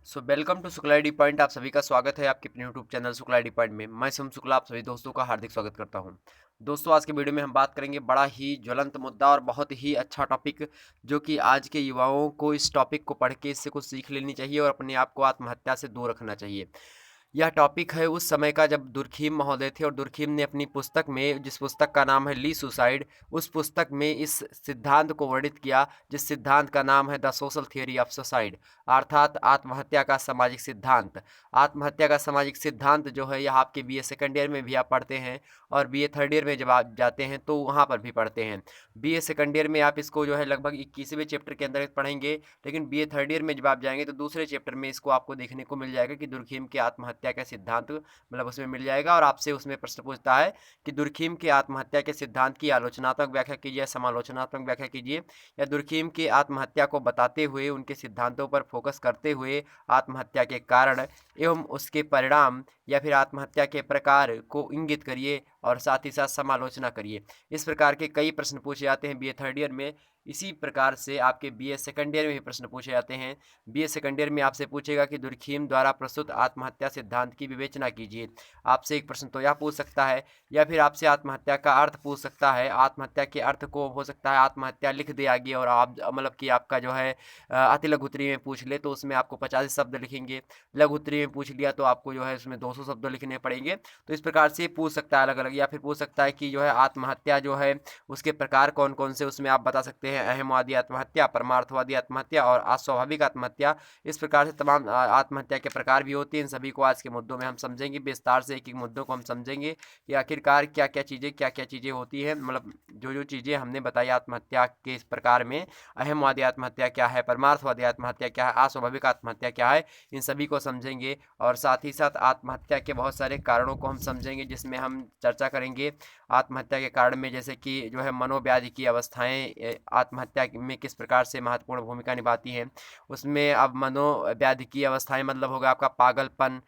Welcome to Shukla D point. आप सभी का स्वागत है आपके अपने YouTube channel Shukla D point में। मैं शिवम शुक्ला आप सभी दोस्तों का हार्दिक स्वागत करता हूं। दोस्तों, आज के वीडियो में हम बात करेंगे बड़ा ही ज्वलंत मुद्दा और बहुत ही अच्छा टॉपिक, जो कि आज के युवाओं को इस टॉपिक को पढ़ के इससे कुछ सीख लेनी चाहिए और अपने आप को आत्महत्या से दूर रखना चाहिए। यह टॉपिक है उस समय का जब दुर्खीम महोदय थे और दुर्खीम ने अपनी पुस्तक में, जिस पुस्तक का नाम है ली सुसाइड, उस पुस्तक में इस सिद्धांत को वर्णित किया जिस सिद्धांत का नाम है the social theory of suicide, अर्थात आत्महत्या का सामाजिक सिद्धांत। आत्महत्या का सामाजिक सिद्धांत जो है यह आपके बीए सेकेंड ईयर में भी आप पढ़ते हैं और बीए थर्ड ईयर में जब आप जाते हैं तो वहाँ पर भी पढ़ते हैं। बीए सेकेंड ईयर में आप इसको जो है लगभग 21वें चैप्टर के अंदर पढ़ेंगे, लेकिन बीए थर्ड ईयर में जब आप जाएंगे तो दूसरे चैप्टर में इसको आपको देखने को मिल जाएगा कि दुर्खीम के आत्महत्या का सिद्धांत मतलब उसमें मिल जाएगा। और आपसे उसमें प्रश्न पूछता है कि दुर्खीम के आत्महत्या के सिद्धांत की आलोचनात्मक व्याख्या कीजिए, समालोचनात्मक व्याख्या कीजिए, या दुर्खीम की आत्महत्या को बताते हुए उनके सिद्धांतों पर फोकस करते हुए आत्महत्या के कारण एवं उसके परिणाम या फिर आत्महत्या के प्रकार को इंगित करिए और साथ ही साथ समालोचना करिए। इस प्रकार के कई प्रश्न पूछे जाते हैं बीए थर्ड ईयर में। इसी प्रकार से आपके बीए सेकंड ईयर में भी प्रश्न पूछे जाते हैं। बीए सेकंड ईयर में आपसे पूछेगा कि दुर्खीम द्वारा प्रस्तुत आत्महत्या सिद्धांत की विवेचना कीजिए। आपसे एक प्रश्न तो यह पूछ सकता है, या फिर आपसे आत्महत्या का अर्थ पूछ सकता है। आत्महत्या के अर्थ को हो सकता है आत्महत्या लिख दे आगे और आप मतलब कि आपका जो है अति लघुत्तरी में पूछ ले तो उसमें आपको 50 शब्द लिखेंगे। लघुत्तरी में पूछ लिया तो आपको जो है उसमें 200 शब्द लिखने पड़ेंगे। तो इस प्रकार से पूछ सकता है अलग अलग। या फिर पूछ सकता है कि जो है आत्महत्या जो है उसके प्रकार कौन कौन से, उसमें आप बता सकते हैं अहमवादी आत्महत्या, परमार्थवादी आत्महत्या और अस्वाभाविक आत्महत्या। इस प्रकार से तमाम आत्महत्या के प्रकार भी होते हैं। इन सभी को आज के मुद्दों में हम समझेंगे विस्तार से। एक एक मुद्दों को हम समझेंगे कि आखिरकार क्या क्या चीज़ें होती हैं, मतलब जो जो चीज़ें हमने बताई आत्महत्या के इस प्रकार में। अहमवादी आत्महत्या क्या है, परमार्थवादी आत्महत्या क्या है, अस्वाभाविक आत्महत्या क्या है, इन सभी को समझेंगे। और साथ ही साथ आत्महत्या के बहुत सारे कारणों को हम समझेंगे, जिसमें हम चर्चा करेंगे आत्महत्या के कारण में, जैसे कि जो है मनोव्याधि की अवस्थाएं आत्महत्या में किस प्रकार से महत्वपूर्ण भूमिका निभाती हैं। उसमें अब मनोव्याधि की अवस्थाएं मतलब होगा आपका पागलपन,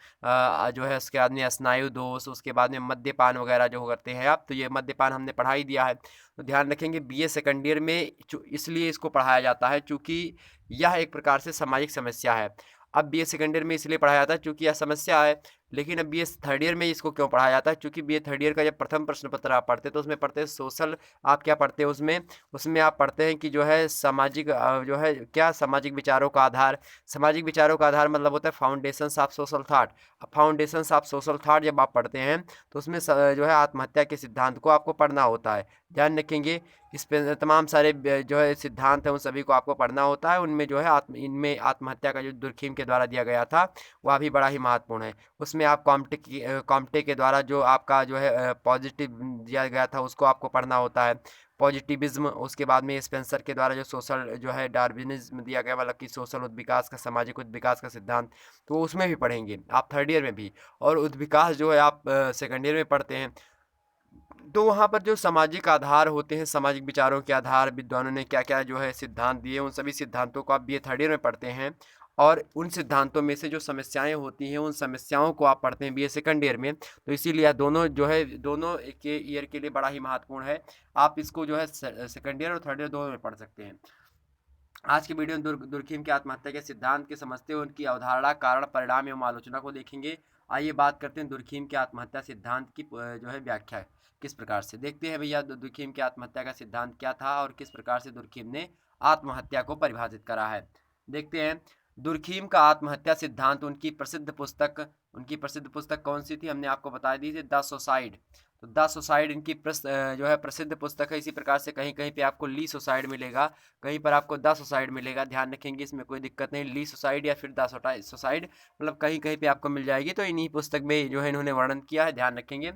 जो है उसके बाद में स्नायु दोष, उसके बाद में मद्यपान वगैरह जो करते हैं आप, तो ये मद्यपान हमने पढ़ा ही दिया है। तो ध्यान रखेंगे बीए सेकंड ईयर में इसलिए इसको पढ़ाया जाता है चूँकि यह एक प्रकार से सामाजिक समस्या है। अब बीए सेकंड ईयर में इसलिए पढ़ाया जाता है चूँकि यह समस्या है। लेकिन अब बीए थर्ड ईयर में इसको क्यों पढ़ाया जाता है? क्योंकि बीए थर्ड ईयर का जब प्रथम प्रश्न पत्र आप पढ़ते हैं तो उसमें पढ़ते हैं सोशल। आप क्या पढ़ते हैं उसमें? उसमें आप पढ़ते हैं कि जो है सामाजिक जो है क्या सामाजिक विचारों का आधार। सामाजिक विचारों का आधार मतलब होता है फाउंडेशंस ऑफ सोशल थॉट। अब फाउंडेशंस ऑफ सोशल थॉट जब आप पढ़ते हैं तो उसमें जो है आत्महत्या के सिद्धांत को आपको पढ़ना होता है। ध्यान रखेंगे इस पे तमाम सारे जो है सिद्धांत हैं उन सभी को आपको पढ़ना होता है। उनमें जो है इनमें आत्महत्या का जो दुर्खीम के द्वारा दिया गया था वह भी बड़ा ही महत्वपूर्ण है। उसमें आप कॉम्टे के द्वारा जो आपका जो है पॉजिटिव दिया गया था उसको आपको पढ़ना होता है, पॉजिटिविज्म। उसके बाद में स्पेंसर के द्वारा जो सोशल जो है डार्विनिज्म दिया गया, मतलब कि सोशल उद्विकास का, सामाजिक उद्विकास का सिद्धांत, तो उसमें भी पढ़ेंगे आप थर्ड ईयर में भी। और उद्विकास जो है आप सेकंड ईयर में पढ़ते हैं। तो वहाँ पर जो सामाजिक आधार होते हैं, सामाजिक विचारों के आधार विद्वानों ने क्या क्या जो है सिद्धांत दिए, उन सभी सिद्धांतों को आप बीए थर्ड ईयर में पढ़ते हैं। और उन सिद्धांतों में से जो समस्याएं होती हैं उन समस्याओं को आप पढ़ते हैं बीए सेकंड ईयर में। तो इसीलिए यह दोनों जो है दोनों के ईयर के लिए बड़ा ही महत्वपूर्ण है। आप इसको जो है सेकंड ईयर और थर्ड ईयर दोनों में पढ़ सकते हैं। आज की वीडियो में दुर्खीम की आत्महत्या के सिद्धांत के समझते हुए उनकी अवधारणा, कारण, परिणाम एवं आलोचना को देखेंगे। आइए बात करते हैं दुर्खीम के आत्महत्या सिद्धांत की जो है व्याख्या किस प्रकार से। देखते हैं भैया दुर्खीम की आत्महत्या का सिद्धांत क्या था और किस प्रकार से दुर्खीम ने आत्महत्या को परिभाषित करा है। देखते हैं दुर्खीम का आत्महत्या सिद्धांत। उनकी प्रसिद्ध पुस्तक कौन सी थी? हमने आपको बता दी थी द सुसाइड। तो द सुसाइड इनकी जो है प्रसिद्ध पुस्तक है। इसी प्रकार से कहीं कहीं पे आपको ली सुसाइड मिलेगा, कहीं पर आपको द सुसाइड मिलेगा। ध्यान रखेंगे इसमें कोई दिक्कत नहीं, ली सुसाइड या फिर द सुसाइड मतलब कहीं कहीं पे आपको मिल जाएगी। तो इन्हीं पुस्तक में जो है इन्होंने वर्णन किया है, ध्यान रखेंगे।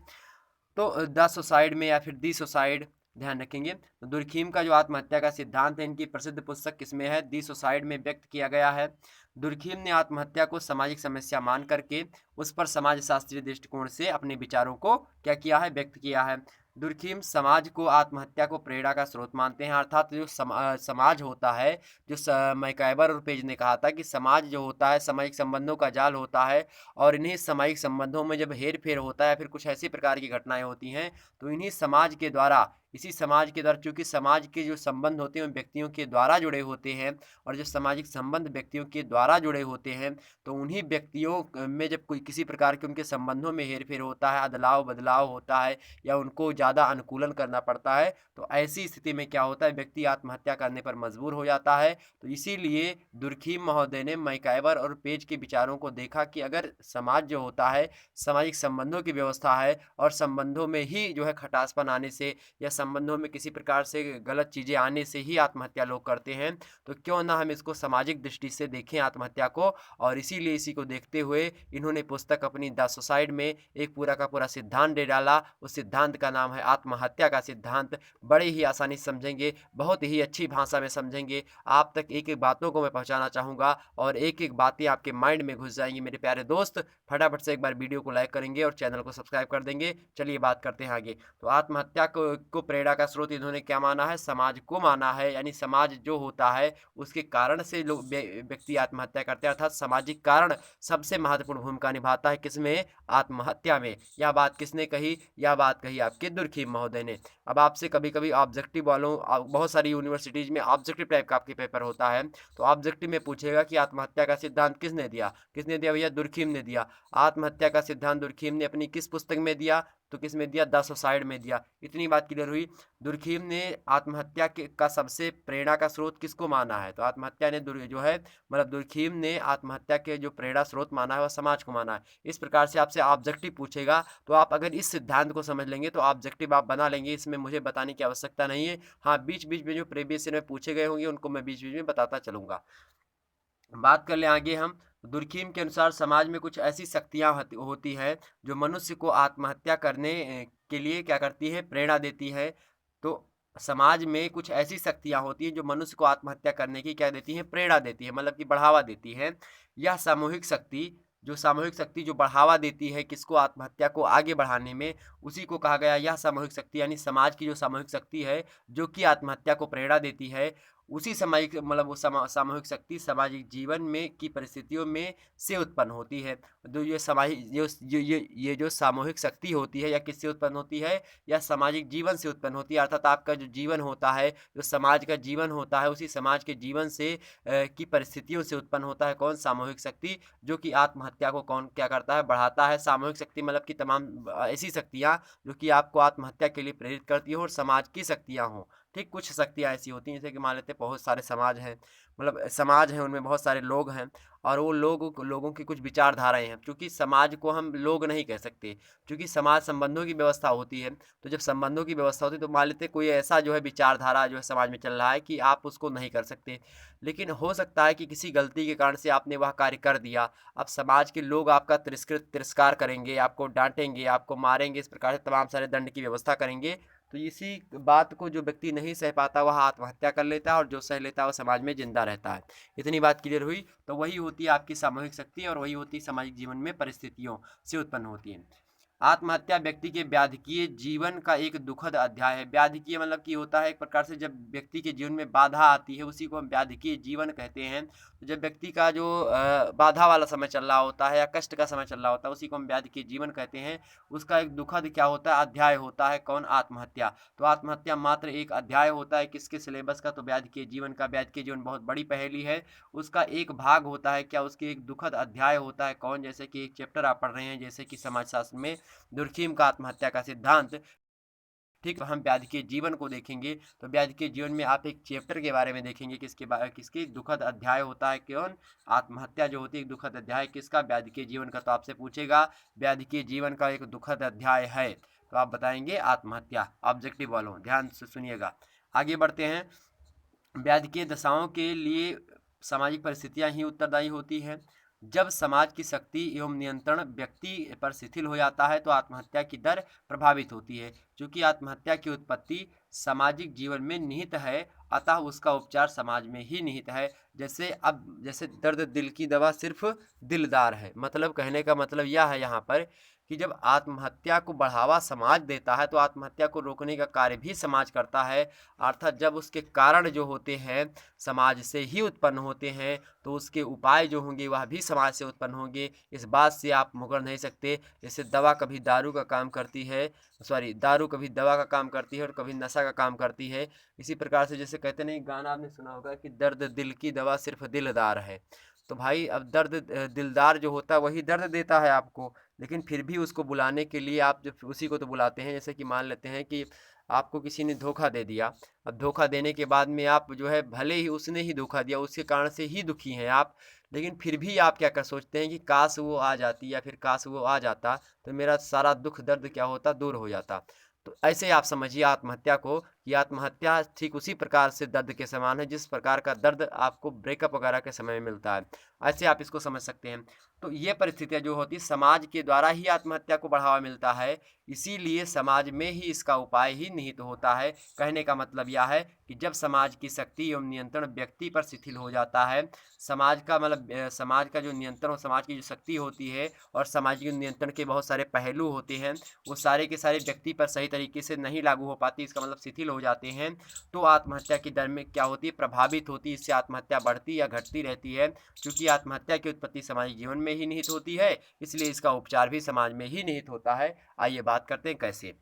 तो द सुसाइड में या फिर दी सुसाइड, ध्यान रखेंगे। तो दुर्खीम का जो आत्महत्या का सिद्धांत है इनकी प्रसिद्ध पुस्तक किसमें है? दी सुसाइड में व्यक्त किया गया है। दुर्खीम ने आत्महत्या को सामाजिक समस्या मान करके उस पर समाज शास्त्रीय दृष्टिकोण से अपने विचारों को क्या किया है? व्यक्त किया है। दुर्खीम समाज को आत्महत्या को प्रेरणा का स्रोत मानते हैं, अर्थात जो समाज होता है, जो मैकाइबर और पेज ने कहा था कि समाज जो होता है सामाजिक संबंधों का जाल होता है, और इन्हीं सामाजिक संबंधों में जब हेर फेर होता है फिर कुछ ऐसी प्रकार की घटनाएं होती हैं तो इन्हीं समाज के द्वारा इसी समाज के द्वारा, चूँकि समाज के जो संबंध होते हैं वो व्यक्तियों के द्वारा जुड़े होते हैं, और जो सामाजिक संबंध व्यक्तियों के द्वारा जुड़े होते हैं, तो उन्हीं व्यक्तियों में जब कोई किसी प्रकार के उनके संबंधों में हेर-फेर होता है, अदलाव-बदलाव होता है, या उनको ज़्यादा अनुकूलन करना पड़ता है, तो ऐसी स्थिति में क्या होता है, व्यक्ति आत्महत्या करने पर मजबूर हो जाता है। तो इसीलिए दुर्खिम महोदय ने मैकाइवर और पेज के विचारों को देखा कि अगर समाज जो होता है, सामाजिक संबंधों की व्यवस्था है, और संबंधों में ही जो है खटासपन आने से, या संबंधों में किसी प्रकार से गलत चीज़ें आने से ही आत्महत्या लोग करते हैं, तो क्यों ना हम इसको सामाजिक दृष्टि से देखें आत्महत्या को। और इसीलिए इसी को देखते हुए इन्होंने पुस्तक अपनी द सुसाइड में एक पूरा का पूरा सिद्धांत दे डाला। उस सिद्धांत का नाम है आत्महत्या का सिद्धांत। बड़े ही आसानी से समझेंगे, बहुत ही अच्छी भाषा में समझेंगे, आप तक एक एक बातों को मैं पहुंचाना चाहूँगा, और एक एक बातें आपके माइंड में घुस जाएंगी। मेरे प्यारे दोस्त, फटाफट से एक बार वीडियो को लाइक करेंगे और चैनल को सब्सक्राइब कर देंगे। चलिए बात करते हैं आगे। तो आत्महत्या को प्रेरणा का स्रोत इन्होंने क्या माना है, समाज को माना है, यानी समाज जो होता है उसके कारण से लोग व्यक्ति आत्महत्या करते हैं, अर्थात सामाजिक कारण सबसे महत्वपूर्ण भूमिका निभाता है किसमें, आत्महत्या में। यह बात किसने कही, यह बात कही आपके दुर्खिम महोदय ने। अब आपसे कभी कभी ऑब्जेक्टिव वालों, बहुत सारी यूनिवर्सिटीज में ऑब्जेक्टिव टाइप का आपके पेपर होता है, तो ऑब्जेक्टिव में पूछेगा कि आत्महत्या का सिद्धांत किसने दिया, किसने दिया भैया, दुर्खिम ने दिया। आत्महत्या का सिद्धांत दुर्खिम ने अपनी किस पुस्तक में दिया, तो किस में दिया, द सुसाइड में दिया। इतनी बात क्लियर हुई। दुर्खिम ने आत्महत्या के का सबसे प्रेरणा का स्रोत किसको माना है, तो आत्महत्या ने जो है, मतलब दुर्खिम ने आत्महत्या के जो प्रेरणा स्रोत माना है वह समाज को माना है। इस प्रकार से आपसे ऑब्जेक्टिव पूछेगा, तो आप अगर इस सिद्धांत को समझ लेंगे तो ऑब्जेक्टिव आप बना लेंगे, इसमें मुझे बताने की आवश्यकता नहीं है। हाँ, बीच बीच में जो प्रीवियस ईयर में पूछे गए होंगे उनको मैं बीच बीच में बताता चलूंगा। बात कर लें आगे हम। दुर्खिम के अनुसार समाज में कुछ ऐसी शक्तियाँ होती हैं जो मनुष्य को आत्महत्या करने के लिए क्या करती है, प्रेरणा देती है। तो समाज में कुछ ऐसी शक्तियाँ होती हैं जो मनुष्य को आत्महत्या करने की क्या देती हैं, प्रेरणा देती है, मतलब कि बढ़ावा देती है। यह सामूहिक शक्ति जो बढ़ावा देती है किसको, आत्महत्या को आगे बढ़ाने में, उसी को कहा गया यह सामूहिक शक्ति, यानी समाज की जो सामूहिक शक्ति है जो कि आत्महत्या को प्रेरणा देती है, उसी सामाजिक, मतलब वो सामूहिक शक्ति सामाजिक जीवन में की परिस्थितियों में से उत्पन्न होती है। जो ये सामाजिक ये जो सामूहिक शक्ति होती है, या किससे उत्पन्न होती है, या सामाजिक जीवन से उत्पन्न होती है। अर्थात आपका जो जीवन होता है, जो समाज का जीवन होता है, उसी समाज के जीवन से की परिस्थितियों से उत्पन्न होता है कौन, सामूहिक शक्ति, जो कि आत्महत्या को कौन क्या करता है, बढ़ाता है। सामूहिक शक्ति मतलब कि तमाम ऐसी शक्तियाँ जो कि आपको आत्महत्या के लिए प्रेरित करती हो, और समाज की शक्तियाँ हों। ठीक, कुछ शक्तियाँ ऐसी होती हैं, जैसे कि मान लेते हैं बहुत सारे समाज हैं, मतलब समाज हैं, उनमें बहुत सारे लोग हैं, और वो लोगों की कुछ विचारधाराएं हैं। क्योंकि समाज को हम लोग नहीं कह सकते, क्योंकि समाज संबंधों की व्यवस्था होती है। तो जब संबंधों की व्यवस्था होती है, तो मान लेते हैं कोई ऐसा जो है विचारधारा जो है समाज में चल रहा है कि आप उसको नहीं कर सकते, लेकिन हो सकता है कि किसी गलती के कारण से आपने वह कार्य कर दिया। अब समाज के लोग आपका तिरस्कार करेंगे, आपको डांटेंगे, आपको मारेंगे, इस प्रकार से तमाम सारे दंड की व्यवस्था करेंगे। तो इसी बात को जो व्यक्ति नहीं सह पाता वह आत्महत्या कर लेता है, और जो सह लेता है वह समाज में जिंदा रहता है। इतनी बात क्लियर हुई। तो वही होती है आपकी सामूहिक शक्ति, और वही होती है सामाजिक जीवन में परिस्थितियों से उत्पन्न होती है। आत्महत्या व्यक्ति के व्याधिकीय जीवन का एक दुखद अध्याय है। व्याधिकीय मतलब कि होता है एक प्रकार से जब व्यक्ति के जीवन में बाधा आती है, उसी को हम व्याधिकीय जीवन कहते हैं। तो जब व्यक्ति का जो बाधा वाला समय चल रहा होता है, या कष्ट का समय चल रहा होता है, उसी को हम व्याधिकीय जीवन कहते हैं। उसका एक दुखद क्या होता है, अध्याय होता है कौन, आत्महत्या। तो आत्महत्या मात्र एक अध्याय होता है किसके सिलेबस का, तो व्याधिकीय जीवन का। व्याधिकीय जीवन बहुत बड़ी पहेली है, उसका एक भाग होता है क्या, उसके एक दुखद अध्याय होता है कौन, जैसे कि एक चैप्टर आप पढ़ रहे हैं, जैसे कि समाजशास्त्र में दुर्खिम का आत्महत्या का सिद्धांत। ठीक, तो हम व्याधिकीय जीवन को देखेंगे, तो व्याधिकीय जीवन में आप एक चैप्टर के बारे में देखेंगे, किसके दुखद अध्याय होता है कौन, आत्महत्या जो होती है, एक दुखद अध्याय किसका, व्याधिकीय जीवन का। तो आपसे पूछेगा व्याधिकीय जीवन का एक दुखद अध्याय है, तो आप बताएंगे आत्महत्या। ऑब्जेक्टिव वालों ध्यान से सुनिएगा। आगे बढ़ते हैं। व्याधिकीय दशाओं के लिए सामाजिक परिस्थितियां ही उत्तरदायी होती हैं। जब समाज की शक्ति एवं नियंत्रण व्यक्ति पर शिथिल हो जाता है, तो आत्महत्या की दर प्रभावित होती है। क्योंकि आत्महत्या की उत्पत्ति सामाजिक जीवन में निहित है, अतः उसका उपचार समाज में ही निहित है। जैसे दर्द दिल की दवा सिर्फ दिलदार है। मतलब कहने का मतलब यह है यहाँ पर कि जब आत्महत्या को बढ़ावा समाज देता है तो आत्महत्या को रोकने का कार्य भी समाज करता है। अर्थात जब उसके कारण जो होते हैं समाज से ही उत्पन्न होते हैं तो उसके उपाय जो होंगे वह भी समाज से उत्पन्न होंगे। इस बात से आप मुकर नहीं सकते। जैसे दवा कभी दारू का काम करती है, दारू कभी दवा का काम करती है और कभी नशा का काम करती है। इसी प्रकार से जैसे कहते नहीं, गाना आपने सुना होगा कि दर्द दिल की दवा सिर्फ दिलदार है। तो भाई अब दर्द दिलदार जो होता है वही दर्द देता है आपको, लेकिन फिर भी उसको बुलाने के लिए आप जब उसी को तो बुलाते हैं। जैसे कि मान लेते हैं कि आपको किसी ने धोखा दे दिया। अब धोखा देने के बाद में आप जो है, भले ही उसने ही धोखा दिया, उसके कारण से ही दुखी हैं आप, लेकिन फिर भी आप क्या कर सोचते हैं कि काश वो आ जाती या फिर काश वो आ जाता तो मेरा सारा दुख दर्द क्या होता, दूर हो जाता। तो ऐसे आप समझिए आत्महत्या को कि आत्महत्या ठीक उसी प्रकार से दर्द के समान है जिस प्रकार का दर्द आपको ब्रेकअप वगैरह के समय में मिलता है। ऐसे आप इसको समझ सकते हैं। तो ये परिस्थितियाँ जो होती समाज के द्वारा ही आत्महत्या को बढ़ावा मिलता है, इसीलिए समाज में ही इसका उपाय ही निहित होता है। कहने का मतलब यह है कि जब समाज की शक्ति एवं नियंत्रण व्यक्ति पर शिथिल हो जाता है, समाज का मतलब समाज का जो नियंत्रण और समाज की जो शक्ति होती है और सामाजिक नियंत्रण के बहुत सारे पहलू होते हैं, वो सारे के सारे व्यक्ति पर सही तरीके से नहीं लागू हो पाती, इसका मतलब शिथिल हो जाते हैं, तो आत्महत्या की दर में क्या होती है, प्रभावित होती है। इससे आत्महत्या बढ़ती या घटती रहती है। क्योंकि आत्महत्या की उत्पत्ति सामाजिक जीवन में ही निहित होती है, इसलिए इसका उपचार भी समाज में ही निहित होता है। आइए बात करते हैं कैसे।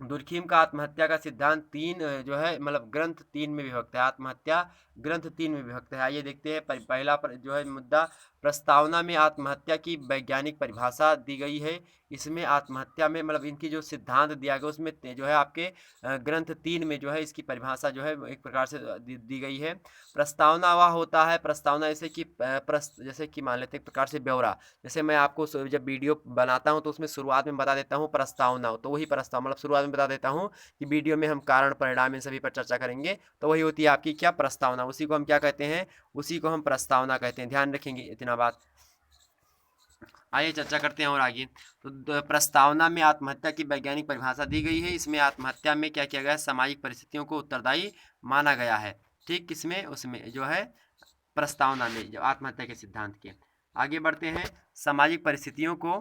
दुर्खिम का आत्महत्या का सिद्धांत तीन जो है मतलब ग्रंथ 3 में विभक्त है। आत्महत्या ग्रंथ 3 में विभक्त है। आइए देखते हैं। पहला जो है मुद्दा, प्रस्तावना में आत्महत्या की वैज्ञानिक परिभाषा दी गई है। इसमें आत्महत्या में मतलब इनकी जो सिद्धांत दिया गया उसमें जो है आपके ग्रंथ 3 में जो है इसकी परिभाषा जो है एक प्रकार से दी गई है। प्रस्तावना वह होता है, प्रस्तावना जैसे कि मान लेते हैं एक प्रकार से ब्यौरा। जैसे मैं आपको जब वीडियो बनाता हूं तो उसमें शुरुआत में बता देता हूं प्रस्तावना, तो वही प्रस्तावना मतलब शुरुआत में बता देता हूं कि वीडियो में हम कारण परिणाम इन सभी पर चर्चा करेंगे, तो वही होती है आपकी क्या, प्रस्तावना। उसी को हम क्या कहते हैं, उसी को हम प्रस्तावना कहते हैं। ध्यान रखेंगे इतना बात। आइए चर्चा करते हैं और आगे। तो प्रस्तावना में आत्महत्या की वैज्ञानिक परिभाषा दी गई है। इसमें आत्महत्या में क्या किया गया है, सामाजिक परिस्थितियों को उत्तरदायी माना गया है। ठीक, किसमें, उसमें जो है प्रस्तावना में, जो आत्महत्या के सिद्धांत के। आगे बढ़ते हैं। सामाजिक परिस्थितियों को,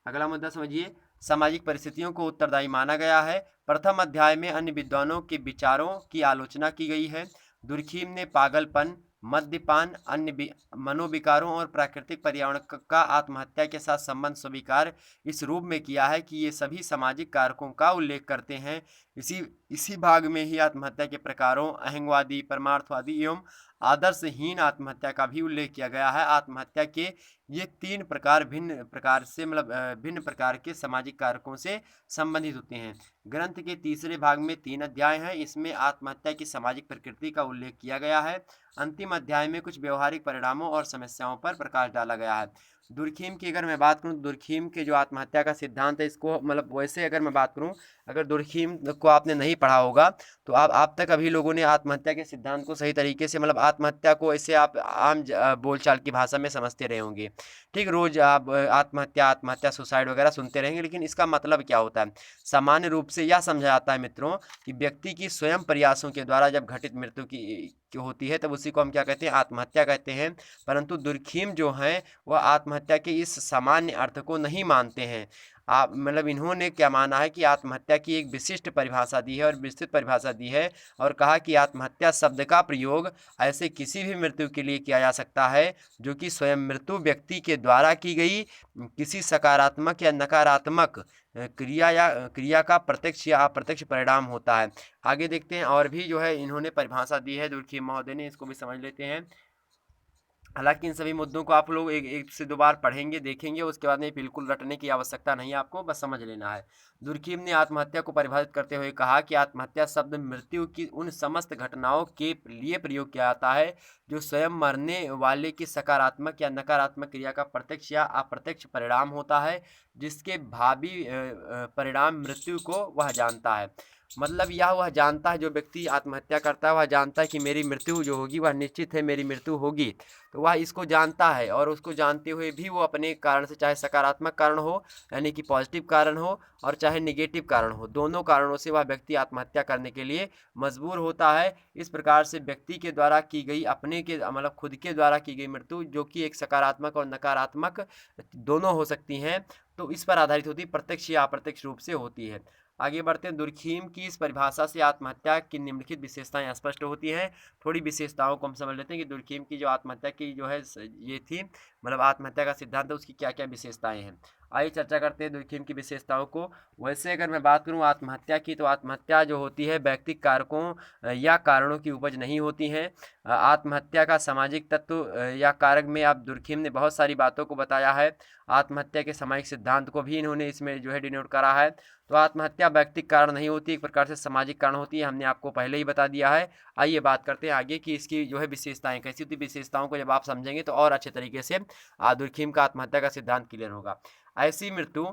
अगला मुद्दा समझिए, सामाजिक परिस्थितियों को उत्तरदायी माना गया है। प्रथम अध्याय में अन्य विद्वानों के विचारों की आलोचना की गई है। दुर्खिम ने पागलपन, मद्यपान, अन्य मनोविकारों और प्राकृतिक पर्यावरण का आत्महत्या के साथ संबंध स्वीकार इस रूप में किया है कि ये सभी सामाजिक कारकों का उल्लेख करते हैं। इसी भाग में ही आत्महत्या के प्रकारों, अहंगवादी, परमार्थवादी एवं आदर्शहीन आत्महत्या का भी उल्लेख किया गया है। आत्महत्या के ये 3 प्रकार भिन्न प्रकार से मतलब भिन्न प्रकार के सामाजिक कारकों से संबंधित होते हैं। ग्रंथ के तीसरे भाग में 3 अध्याय हैं। इसमें आत्महत्या की सामाजिक प्रकृति का उल्लेख किया गया है। अंतिम अध्याय में कुछ व्यवहारिक परिणामों और समस्याओं पर प्रकाश डाला गया है। दुर्खिम की अगर मैं बात करूं, दुर्खिम के जो आत्महत्या का सिद्धांत है, इसको मतलब वैसे अगर मैं बात करूं, अगर दुर्खिम को आपने नहीं पढ़ा होगा तो आप तक अभी लोगों ने आत्महत्या के सिद्धांत को सही तरीके से मतलब आत्महत्या को ऐसे आप आम बोलचाल की भाषा में समझते रहे होंगे। ठीक, रोज आप आत्महत्या सुसाइड वगैरह सुनते रहेंगे, लेकिन इसका मतलब क्या होता है। सामान्य रूप से यह समझा जाता है मित्रों कि व्यक्ति की स्वयं प्रयासों के द्वारा जब घटित मृत्यु की होती है तब उसी को हम क्या कहते हैं, आत्महत्या कहते हैं। परंतु दुर्खिम जो हैं वह आत्महत्या के इस सामान्य अर्थ को नहीं मानते हैं। आप मतलब इन्होंने क्या माना है कि आत्महत्या की एक विशिष्ट परिभाषा दी है और विस्तृत परिभाषा दी है, और कहा कि आत्महत्या शब्द का प्रयोग ऐसे किसी भी मृत्यु के लिए किया जा सकता है जो कि स्वयं मृत्यु व्यक्ति के द्वारा की गई किसी सकारात्मक या नकारात्मक क्रिया का प्रत्यक्ष या अप्रत्यक्ष परिणाम होता है। आगे देखते हैं, और भी जो है इन्होंने परिभाषा दी है दुर्खिम महोदय ने, इसको भी समझ लेते हैं। हालांकि इन सभी मुद्दों को आप लोग एक से दो बार पढ़ेंगे, देखेंगे, उसके बाद में बिल्कुल रटने की आवश्यकता नहीं है, आपको बस समझ लेना है। दुर्खिम ने आत्महत्या को परिभाषित करते हुए कहा कि आत्महत्या शब्द मृत्यु की उन समस्त घटनाओं के लिए प्रयोग किया जाता है जो स्वयं मरने वाले की सकारात्मक या नकारात्मक क्रिया का प्रत्यक्ष या अप्रत्यक्ष परिणाम होता है, जिसके भावी परिणाम मृत्यु को वह जानता है। मतलब यह वह जानता है, जो व्यक्ति आत्महत्या करता है वह जानता है कि मेरी मृत्यु जो होगी वह निश्चित है, मेरी मृत्यु होगी। तो वह इसको जानता है और उसको जानते हुए भी वो अपने कारण से, चाहे सकारात्मक कारण हो यानी कि पॉजिटिव कारण हो और चाहे निगेटिव कारण हो, दोनों कारणों से वह व्यक्ति आत्महत्या करने के लिए मजबूर होता है। इस प्रकार से व्यक्ति के द्वारा की गई, अपने के मतलब खुद के द्वारा की गई मृत्यु, जो कि एक सकारात्मक और नकारात्मक दोनों हो सकती हैं, तो इस पर आधारित होती है, प्रत्यक्ष या अप्रत्यक्ष रूप से होती है। आगे बढ़ते हैं। दुर्खीम की इस परिभाषा से आत्महत्या की निम्नलिखित विशेषताएं स्पष्ट होती हैं। थोड़ी विशेषताओं को हम समझ लेते हैं कि दुर्खीम की जो आत्महत्या की जो है ये थी, मतलब आत्महत्या का सिद्धांत है, उसकी क्या क्या विशेषताएं हैं। आइए चर्चा करते हैं दुर्खीम की विशेषताओं को। वैसे अगर मैं बात करूं आत्महत्या की, तो आत्महत्या जो होती है व्यक्तिगत कारकों या कारणों की उपज नहीं होती है। आत्महत्या का सामाजिक तत्व या कारक में आप दुर्खीम ने बहुत सारी बातों को बताया है। आत्महत्या के सामाजिक सिद्धांत को भी इन्होंने इसमें जो है डिनोट करा है। तो आत्महत्या व्यक्तिगत कारण नहीं होती, एक प्रकार से सामाजिक कारण होती है, हमने आपको पहले ही बता दिया है। आइए बात करते हैं आगे कि इसकी जो है विशेषताएं कैसी होती। विशेषताओं को जब आप समझेंगे तो और अच्छे तरीके से दुर्खीम का आत्महत्या का सिद्धांत क्लियर होगा। ऐसी मृत्यु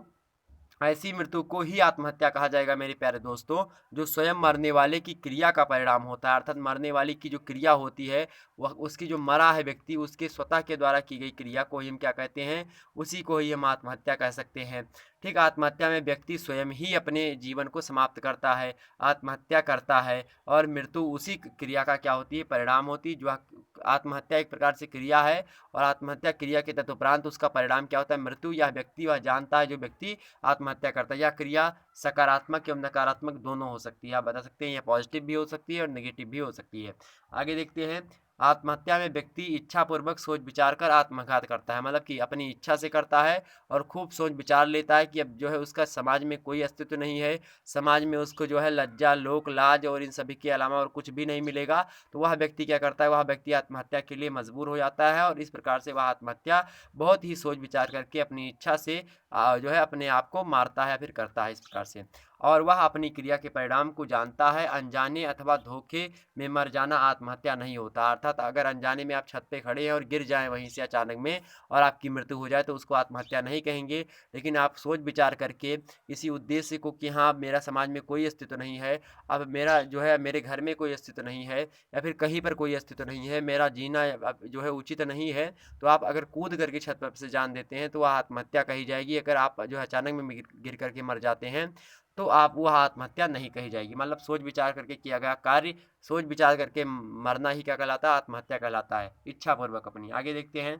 ऐसी मृत्यु को ही आत्महत्या कहा जाएगा मेरे प्यारे दोस्तों, जो स्वयं मरने वाले की क्रिया का परिणाम होता है। अर्थात मरने वाले की जो क्रिया होती है, वह उसकी जो मरा है व्यक्ति, उसके स्वतः के द्वारा की गई क्रिया को ही हम क्या कहते हैं, उसी को ही हम आत्महत्या कह सकते हैं। ठीक, आत्महत्या में व्यक्ति स्वयं ही अपने जीवन को समाप्त करता है, आत्महत्या करता है, और मृत्यु उसी क्रिया का क्या होती है, परिणाम होती है। जो आत्महत्या एक प्रकार से क्रिया है, और आत्महत्या क्रिया के तदुपरांत उसका परिणाम क्या होता है, मृत्यु। यह व्यक्ति वह जानता है, जो व्यक्ति आत्महत्या करता है। यह क्रिया सकारात्मक एवं नकारात्मक दोनों हो सकती है, आप बता सकते हैं। यह पॉजिटिव भी हो सकती है और नेगेटिव भी हो सकती है। आगे देखते हैं। आत्महत्या में व्यक्ति इच्छापूर्वक सोच विचार कर आत्मघात करता है, मतलब कि अपनी इच्छा से करता है और खूब सोच विचार लेता है कि अब जो है उसका समाज में कोई अस्तित्व नहीं है, समाज में उसको जो है लज्जा, लोक लाज और इन सभी के अलावा और कुछ भी नहीं मिलेगा। तो वह व्यक्ति क्या करता है, वह व्यक्ति आत्महत्या के लिए मजबूर हो जाता है, और इस प्रकार से वह आत्महत्या बहुत ही सोच विचार करके अपनी इच्छा से जो है अपने आप को मारता है, फिर करता है इस प्रकार से। और वह अपनी क्रिया के परिणाम को जानता है। अनजाने अथवा धोखे में मर जाना आत्महत्या नहीं होता। अर्थात अगर अनजाने में आप छत पे खड़े हैं और गिर जाएं वहीं से अचानक में और आपकी मृत्यु हो जाए, तो उसको आत्महत्या नहीं कहेंगे। लेकिन आप सोच विचार करके इसी उद्देश्य को कि हाँ मेरा समाज में कोई अस्तित्व नहीं है, अब मेरा जो है मेरे घर में कोई अस्तित्व नहीं है, या फिर कहीं पर कोई अस्तित्व नहीं है, मेरा जीना अब जो है उचित नहीं है, तो आप अगर कूद करके छत पर से जान देते हैं तो वह आत्महत्या कही जाएगी। अगर आप जो है अचानक में गिर करके मर जाते हैं तो आप वह आत्महत्या नहीं कही जाएगी। मतलब सोच विचार करके किया गया कार्य, सोच विचार करके मरना ही क्या कहलाता है, आत्महत्या कहलाता है, इच्छापूर्वक अपनी। आगे देखते हैं।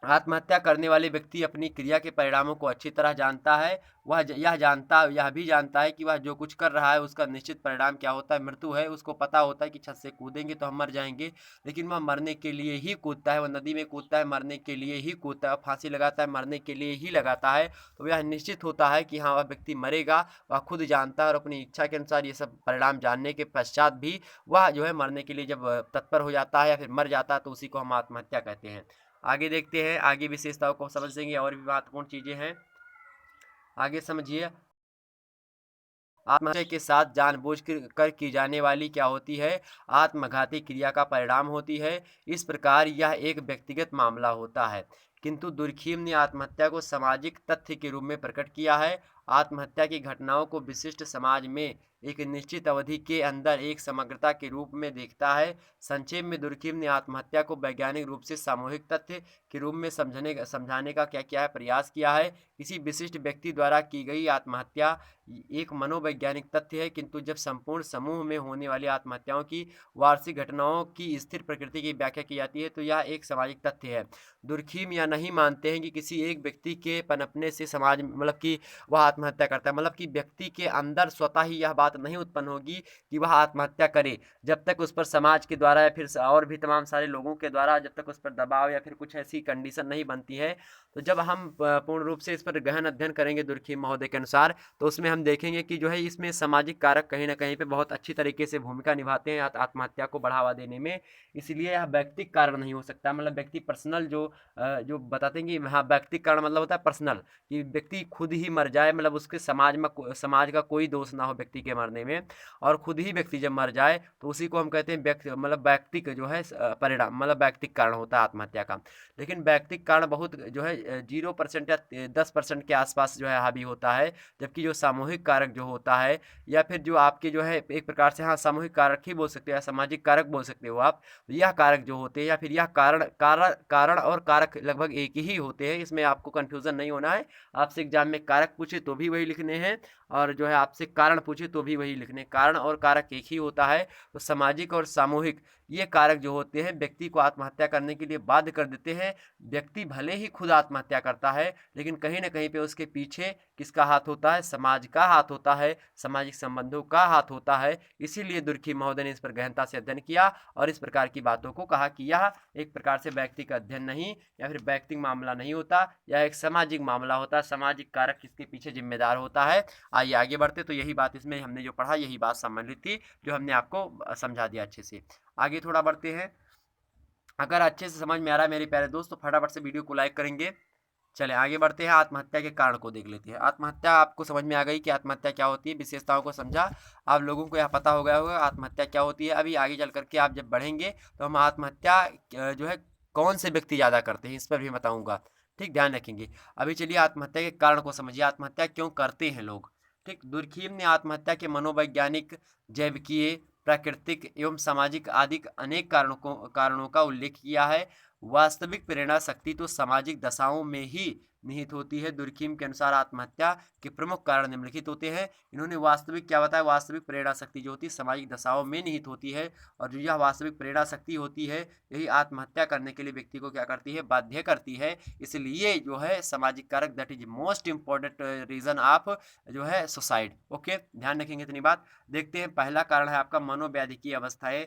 आत्महत्या करने वाले व्यक्ति अपनी क्रिया के परिणामों को अच्छी तरह जानता है। वह यह भी जानता है कि वह जो कुछ कर रहा है उसका निश्चित परिणाम क्या होता है, मृत्यु है। उसको पता होता है कि छत से कूदेंगे तो हम मर जाएंगे, लेकिन वह मरने के लिए ही कूदता है। वह नदी में कूदता है, मरने के लिए ही कूदता है। फांसी लगाता है, मरने के लिए ही लगाता है। तो यह निश्चित होता है कि हाँ वह व्यक्ति मरेगा, वह खुद जानता है, और अपनी इच्छा के अनुसार ये सब परिणाम जानने के पश्चात भी वह जो है मरने के लिए जब तत्पर हो जाता है या फिर मर जाता है, तो उसी को हम आत्महत्या कहते हैं। आगे देखते हैं। आगे विशेषताओं को समझेंगे, और भी महत्वपूर्ण चीजें हैं, आगे समझिए। आत्महत्या के साथ जानबूझ कर की जाने वाली क्या होती है, आत्मघाती क्रिया का परिणाम होती है। इस प्रकार यह एक व्यक्तिगत मामला होता है। किंतु दुर्खीम ने आत्महत्या को सामाजिक तथ्य के रूप में प्रकट किया है। आत्महत्या की घटनाओं को विशिष्ट समाज में एक निश्चित अवधि के अंदर एक समग्रता के रूप में देखता है। संक्षेप में दुर्खीम ने आत्महत्या को वैज्ञानिक रूप से सामूहिक तथ्य के रूप में समझाने का क्या किया है, प्रयास किया है। किसी विशिष्ट व्यक्ति द्वारा की गई आत्महत्या एक मनोवैज्ञानिक तथ्य है, किंतु जब संपूर्ण समूह में होने वाली आत्महत्याओं की वार्षिक घटनाओं की स्थिर प्रकृति की व्याख्या की जाती है, तो यह एक सामाजिक तथ्य है। दुर्खीम यह नहीं मानते हैं कि किसी एक व्यक्ति के पनपने से समाज मतलब कि वह आत्महत्या करता है, मतलब कि व्यक्ति के अंदर स्वतः ही यह बात नहीं उत्पन्न होगी कि वह आत्महत्या करे, जब तक उस पर समाज के द्वारा या फिर और भी तमाम सारे लोगों के द्वारा जब तक उस पर दबाव या फिर कुछ ऐसी कंडीशन नहीं बनती है। तो जब हम पूर्ण रूप से इस पर गहन अध्ययन करेंगे दुर्खीम महोदय के अनुसार, तो उसमें हम देखेंगे कि जो है इसमें सामाजिक कारक कहीं ना कहीं पे बहुत अच्छी तरीके से भूमिका निभाते हैं आत्महत्या को बढ़ावा देने में। इसलिए यह व्यक्तिगत कारण नहीं हो सकता, मतलब व्यक्ति पर्सनल जो बताते हैं कि हाँ व्यक्तिगत कारण मतलब होता है पर्सनल, कि व्यक्ति खुद ही मर जाए, मतलब उसके समाज का कोई दोष ना हो व्यक्ति के मरने में, और खुद ही व्यक्ति जब मर जाए तो उसी को हम कहते हैं व्यक्तिक जो है परिणाम, व्यक्तिक कारण होता है आत्महत्या का। लेकिन व्यक्तिक कारण बहुत जो है 0% या 10% के आसपास जो है हावी होता है, जबकि जो सामूहिक कारक जो होता है, या फिर जो आपके जो है एक प्रकार से, हाँ, सामूहिक कारक ही बोल सकते हो या सामाजिक कारक बोल सकते हो आप, यह कारक जो होते हैं या फिर यह कारण और कारक लगभग एक ही होते हैं, इसमें आपको कंफ्यूजन नहीं होना है। आपसे एग्जाम में कारक पूछे तो भी वही लिखने हैं, और जो है आपसे कारण पूछे तो भी वही लिखने, कारण और कारक एक ही होता है। तो सामाजिक और सामूहिक ये कारक जो होते हैं व्यक्ति को आत्महत्या करने के लिए बाध्य कर देते हैं। व्यक्ति भले ही खुद आत्महत्या करता है, लेकिन कहीं ना कहीं पे उसके पीछे किसका हाथ होता है? समाज का हाथ होता है, सामाजिक संबंधों का हाथ होता है। इसीलिए दुर्खिम महोदय ने इस पर गहनता से अध्ययन किया और इस प्रकार की बातों को कहा कि यह एक प्रकार से व्यक्ति का अध्ययन नहीं या फिर व्यक्तिगत मामला नहीं होता, यह एक सामाजिक मामला होता है। सामाजिक कारक इसके पीछे जिम्मेदार होता है। आइए आगे बढ़ते। तो यही बात इसमें हमने जो पढ़ा, यही बात सम्मिलित थी, जो हमने आपको समझा दिया अच्छे से। आगे थोड़ा बढ़ते हैं। अगर अच्छे से समझ में आ रहा है मेरे प्यारे दोस्त तो फटाफट से वीडियो को लाइक करेंगे। चले आगे बढ़ते हैं, आत्महत्या के कारण को देख लेते हैं। आत्महत्या आपको समझ में आ गई कि आत्महत्या क्या होती है, विशेषताओं को समझा, आप लोगों को यह पता हो गया होगा आत्महत्या क्या होती है। अभी आगे चल करके आप जब बढ़ेंगे तो हम आत्महत्या जो है कौन से व्यक्ति ज़्यादा करते हैं इस पर भी बताऊँगा, ठीक, ध्यान रखेंगे। अभी चलिए आत्महत्या के कारण को समझिए, आत्महत्या क्यों करते हैं लोग। ठीक, दुर्खिम ने आत्महत्या के मनोवैज्ञानिक, जैविकीय, प्राकृतिक एवं सामाजिक आदि अनेक कारणों का उल्लेख किया है। वास्तविक प्रेरणा शक्ति तो सामाजिक दशाओं में ही निहित होती है। दुर्खिम के अनुसार आत्महत्या के प्रमुख कारण निम्नलिखित होते हैं। इन्होंने वास्तविक क्या बताया? वास्तविक प्रेरणा शक्ति जो होती है सामाजिक दशाओं में निहित होती है, और जो यह वास्तविक प्रेरणा शक्ति होती है यही आत्महत्या करने के लिए व्यक्ति को क्या करती है? बाध्य करती है। इसलिए जो है सामाजिक कारक, that is most important reason of जो है सुसाइड। ओके, ध्यान रखेंगे इतनी बात। देखते हैं, पहला कारण है आपका मनोव्याधि की अवस्थाएं।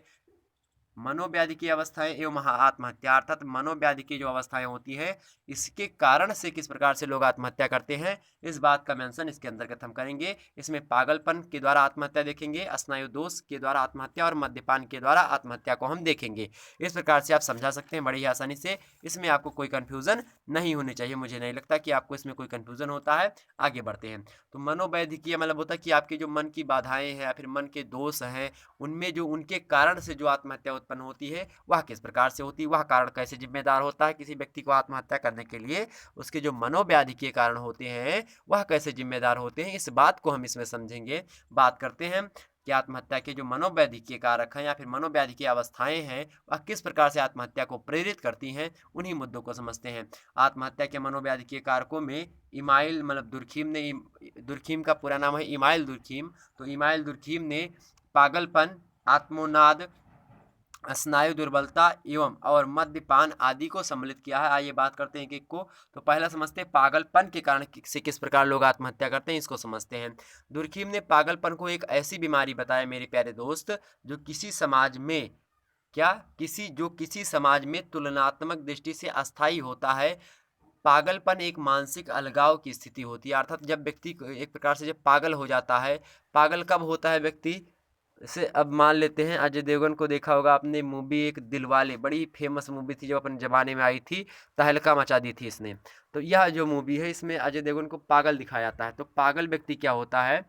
मनोव्याधि की अवस्थाएं एवं आत्महत्या, अर्थात मनोव्याधि की जो अवस्थाएं होती है इसके कारण से किस प्रकार से लोग आत्महत्या करते हैं, इस बात का मेंशन इसके अंतर्गत हम करेंगे। इसमें पागलपन के द्वारा आत्महत्या देखेंगे, स्नायु दोष के द्वारा आत्महत्या और मद्यपान के द्वारा आत्महत्या को हम देखेंगे। इस प्रकार से आप समझा सकते हैं बड़ी ही आसानी से, इसमें आपको कोई कन्फ्यूजन नहीं होनी चाहिए। मुझे नहीं लगता कि आपको इसमें कोई कन्फ्यूजन होता है। आगे बढ़ते हैं। तो मनोवैद्यकीय होता है कि आपके जो मन की बाधाएं हैं या फिर मन के दोष हैं, उनमें जो उनके कारण से जो आत्महत्या उत्पन्न होती है वह किस प्रकार से होती है, वह कारण कैसे जिम्मेदार होता है किसी व्यक्ति को आत्महत्या करने के लिए, उसके जो मनोव्याधि के कारण होते हैं वह कैसे जिम्मेदार होते हैं, इस बात को हम इसमें समझेंगे। बात करते हैं कि आत्महत्या के जो मनोव्याधि के कारक हैं या फिर मनोव्याधि की अवस्थाएं हैं वह किस प्रकार से आत्महत्या को प्रेरित करती हैं, उन्हीं मुद्दों को समझते हैं। आत्महत्या के मनोव्याधि के कारकों में इमाइल दुर्खिम का पूरा नाम है इमाइल दुर्खिम। तो इमाइल दुर्खिम ने पागलपन, आत्मोन्माद, स्नायु दुर्बलता एवं और मद्यपान आदि को सम्मिलित किया है। आइए बात करते हैं एक को। तो पहला समझते हैं पागलपन के कारण से किस प्रकार लोग आत्महत्या करते हैं, इसको समझते हैं। दुर्खिम ने पागलपन को एक ऐसी बीमारी बताया मेरे प्यारे दोस्त, जो किसी समाज में किसी समाज में तुलनात्मक दृष्टि से अस्थायी होता है। पागलपन एक मानसिक अलगाव की स्थिति होती है, अर्थात जब व्यक्ति एक प्रकार से जब पागल हो जाता है। पागल कब होता है व्यक्ति? से अब मान लेते हैं अजय देवगन को देखा होगा आपने, मूवी एक दिलवाले, बड़ी फेमस मूवी थी जो अपने ज़माने में आई थी, तहलका मचा दी थी इसने। तो यह जो मूवी है इसमें अजय देवगन को पागल दिखाया जाता है। तो पागल व्यक्ति क्या होता है?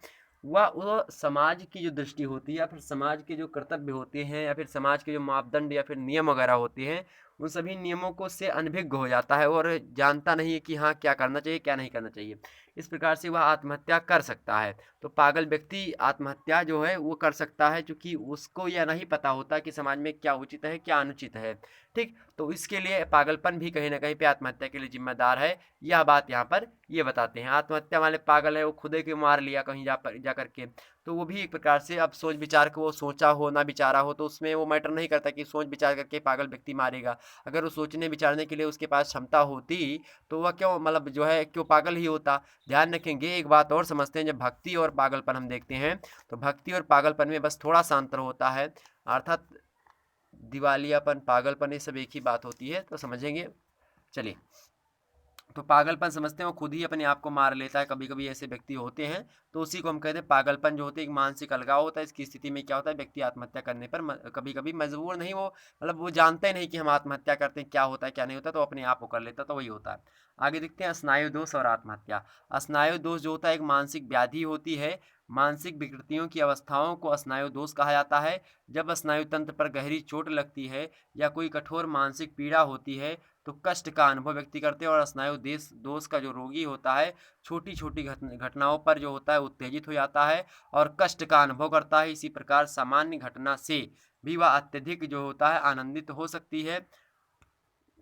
वह समाज की जो दृष्टि होती है या फिर समाज के जो कर्तव्य होते हैं या फिर समाज के जो मापदंड या फिर नियम वगैरह होते हैं, उन सभी नियमों को से अनभिज्ञ हो जाता है और जानता नहीं है कि हाँ क्या करना चाहिए क्या नहीं करना चाहिए। इस प्रकार से वह आत्महत्या कर सकता है। तो पागल व्यक्ति आत्महत्या जो है वो कर सकता है क्योंकि उसको यह नहीं पता होता कि समाज में क्या उचित है क्या अनुचित है। ठीक, तो इसके लिए पागलपन भी कहीं ना कहीं पे आत्महत्या के लिए जिम्मेदार है। यह बात यहाँ पर ये बताते हैं। आत्महत्या वाले पागल है वो खुद के मार लिया कहीं जा करके, तो वो भी एक प्रकार से अब सोच विचार के वो सोचा हो ना विचारा हो, तो उसमें वो मैटर नहीं करता कि सोच विचार करके पागल व्यक्ति मारेगा। अगर वो सोचने विचारने के लिए उसके पास क्षमता होती तो वह क्यों जो है क्यों पागल ही होता। ध्यान रखेंगे। एक बात और समझते हैं, जब भक्ति और पागलपन हम देखते हैं तो भक्ति और पागलपन में बस थोड़ा सा अंतर होता है, अर्थात दिवालियापन, पागलपन, ये सब एक ही बात होती है, तो समझेंगे। चलिए, तो पागलपन समझते हैं वो खुद ही अपने आप को मार लेता है, कभी कभी ऐसे व्यक्ति होते हैं, तो उसी को हम कहते हैं पागलपन। जो होते हैं एक मानसिक अलगाव होता है। इसकी स्थिति में क्या होता है, व्यक्ति आत्महत्या करने पर कभी कभी मजबूर नहीं, वो वो जानते नहीं कि हम आत्महत्या करते हैं, क्या होता है क्या नहीं होता, तो अपने आप को कर लेता, तो वही होता है। आगे देखते हैं स्नायु दोष और आत्महत्या। स्नायु दोष जो होता है एक मानसिक व्याधि होती है। मानसिक विकृतियों की अवस्थाओं को स्नायु दोष कहा जाता है। जब स्नायु तंत्र पर गहरी चोट लगती है या कोई कठोर मानसिक पीड़ा होती है तो कष्ट का अनुभव व्यक्ति करते हैं, और स्नायु दोष का जो रोगी होता है छोटी छोटी घटनाओं पर जो होता है उत्तेजित हो जाता है और कष्ट का अनुभव करता है। इसी प्रकार सामान्य घटना से भी वह अत्यधिक जो होता है आनंदित हो सकती है,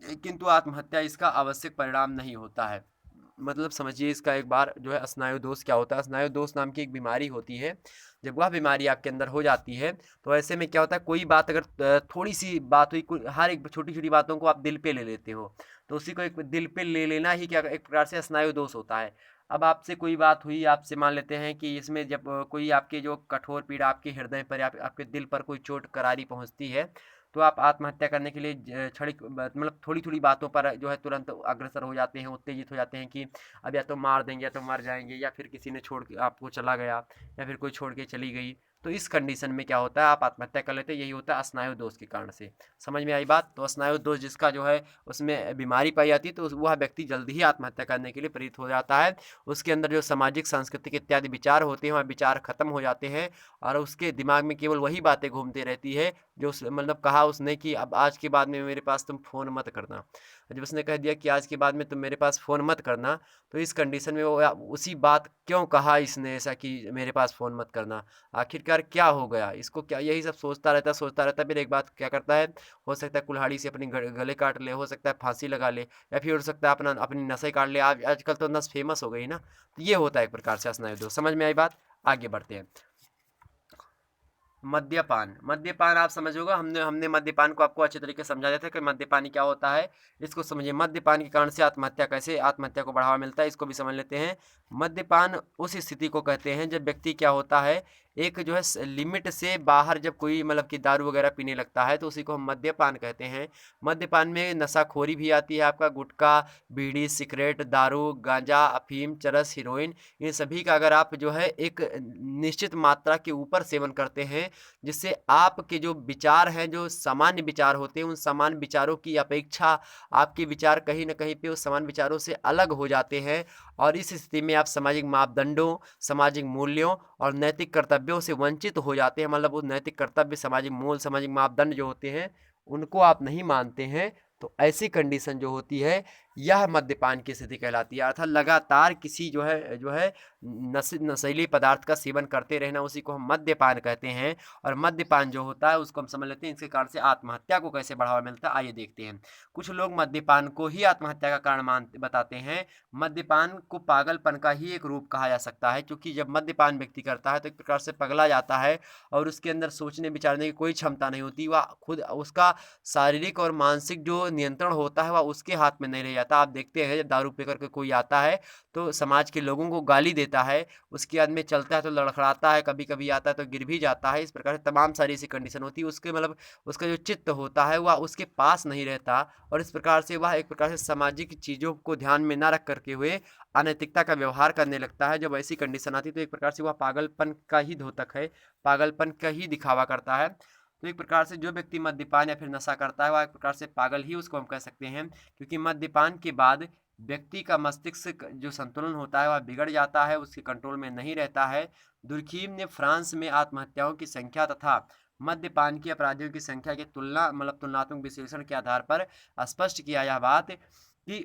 किंतु आत्महत्या इसका आवश्यक परिणाम नहीं होता है। मतलब समझिए इसका एक बार जो है स्नायु दोष क्या होता है। स्नायु दोष नाम की एक बीमारी होती है। जब वह बीमारी आपके अंदर हो जाती है तो ऐसे में क्या होता है, कोई बात अगर थोड़ी सी बात हुई, हर एक छोटी छोटी बातों को आप दिल पे ले लेते हो, तो उसी को एक दिल पे ले लेना ही क्या एक प्रकार से स्नायु दोष होता है। अब आपसे कोई बात हुई, आपसे मान लेते हैं कि इसमें जब कोई आपके जो कठोर पीड़ा आपके हृदय पर या आपके दिल पर कोई चोट करारी पहुंचती है, तो आप आत्महत्या करने के लिए क्षणिक मतलब थोड़ी थोड़ी बातों पर जो है तुरंत अग्रसर हो जाते हैं, उत्तेजित हो जाते हैं कि अब या तो मार देंगे या तो मर जाएंगे, या फिर किसी ने छोड़ के आपको चला गया, या फिर कोई छोड़ के चली गई। तो इस कंडीशन में क्या होता है, आप आत्महत्या कर लेते हैं। यही होता है स्नायु दोष के कारण से। समझ में आई बात। तो स्नायु दोष जिसका जो है उसमें बीमारी पाई जाती है तो वह व्यक्ति जल्दी ही आत्महत्या करने के लिए प्रेरित हो जाता है। उसके अंदर जो सामाजिक सांस्कृतिक इत्यादि विचार होते हैं वह विचार खत्म हो जाते हैं, और उसके दिमाग में केवल वही बातें घूमती रहती है जो मतलब कहा उसने कि अब आज के बाद में मेरे पास तुम फ़ोन मत करना। जब उसने कह दिया कि आज के बाद में तुम मेरे पास फ़ोन मत करना, तो इस कंडीशन में वो उसी बात क्यों कहा इसने ऐसा कि मेरे पास फ़ोन मत करना, आखिरकार क्या हो गया इसको, क्या यही सब सोचता रहता। फिर एक बात क्या करता है, हो सकता है कुल्हाड़ी से अपनी गले काट ले, हो सकता है फांसी लगा ले, या फिर हो सकता है अपना अपनी नसें काट ले। आज आजकल तो नस फेमस हो गई ना। तो ये होता है एक प्रकार से स्नायु दोष। समझ में आई बात। आगे बढ़ते हैं। मद्यपान। मद्यपान आप समझ होगा, हमने हमने मद्यपान को आपको अच्छे तरीके से समझा दिया था कि मद्यपान क्या होता है। इसको समझिए। मद्यपान के कारण से आत्महत्या को बढ़ावा मिलता है, इसको भी समझ लेते हैं। मद्यपान उस स्थिति को कहते हैं जब व्यक्ति क्या होता है, एक जो है लिमिट से बाहर जब कोई मतलब कि दारू वगैरह पीने लगता है तो उसी को हम मद्यपान कहते हैं। मद्यपान में नशाखोरी भी आती है, आपका गुटखा, बीड़ी, सिगरेट, दारू, गांजा, अफीम, चरस, हीरोइन, इन सभी का अगर आप जो है एक निश्चित मात्रा के ऊपर सेवन करते हैं, जिससे आपके जो विचार हैं, जो सामान्य विचार होते हैं, उन सामान्य विचारों की अपेक्षा आपके विचार कहीं ना कहीं पे उस सामान्य विचारों से अलग हो जाते हैं, और इस स्थिति में आप सामाजिक मापदंडों, सामाजिक मूल्यों और नैतिक कर्तव्यों से वंचित हो जाते हैं। मतलब वो नैतिक कर्तव्य, सामाजिक मूल, सामाजिक मापदंड जो होते हैं उनको आप नहीं मानते हैं। तो ऐसी कंडीशन जो होती है यह मद्यपान की स्थिति कहलाती है। अर्थात लगातार किसी जो है नशीले पदार्थ का सेवन करते रहना, उसी को हम मद्यपान कहते हैं। और मद्यपान जो होता है उसको हम समझ लेते हैं इसके कारण से आत्महत्या को कैसे बढ़ावा मिलता है। आइए देखते हैं। कुछ लोग मद्यपान को ही आत्महत्या का कारण बताते हैं। मद्यपान को पागलपन का ही एक रूप कहा जा सकता है, क्योंकि जब मद्यपान व्यक्ति करता है तो एक प्रकार से पगला जाता है और उसके अंदर सोचने विचारने की कोई क्षमता नहीं होती। वह खुद उसका शारीरिक और मानसिक जो नियंत्रण होता है वह उसके हाथ में नहीं रह जाता। आप देखते हैं जब दारू पी करके कोई आता है तो समाज के लोगों को गाली देता है, उसके बाद में चलता है तो लड़खड़ाता है, कभी कभी आता है तो गिर भी जाता है। इस प्रकार से तमाम सारी ऐसी कंडीशन होती है। उसके मतलब उसका जो चित्त होता है वह उसके पास नहीं रहता, और इस प्रकार से वह एक प्रकार से सामाजिक चीज़ों को ध्यान में न रख करके हुए अनैतिकता का व्यवहार करने लगता है। जब ऐसी कंडीशन आती है तो एक प्रकार से वह पागलपन का ही द्योतक है, पागलपन का ही दिखावा करता है। तो एक प्रकार से जो व्यक्ति मद्यपान या फिर नशा करता है वह एक प्रकार से पागल ही उसको हम कह सकते हैं, क्योंकि मद्यपान के बाद व्यक्ति का मस्तिष्क जो संतुलन होता है वह बिगड़ जाता है, उसके कंट्रोल में नहीं रहता है। दुर्खीम ने फ्रांस में आत्महत्याओं की संख्या तथा मद्यपान की अपराधियों की संख्या की तुलनात्मक विश्लेषण के आधार पर स्पष्ट किया यह बात कि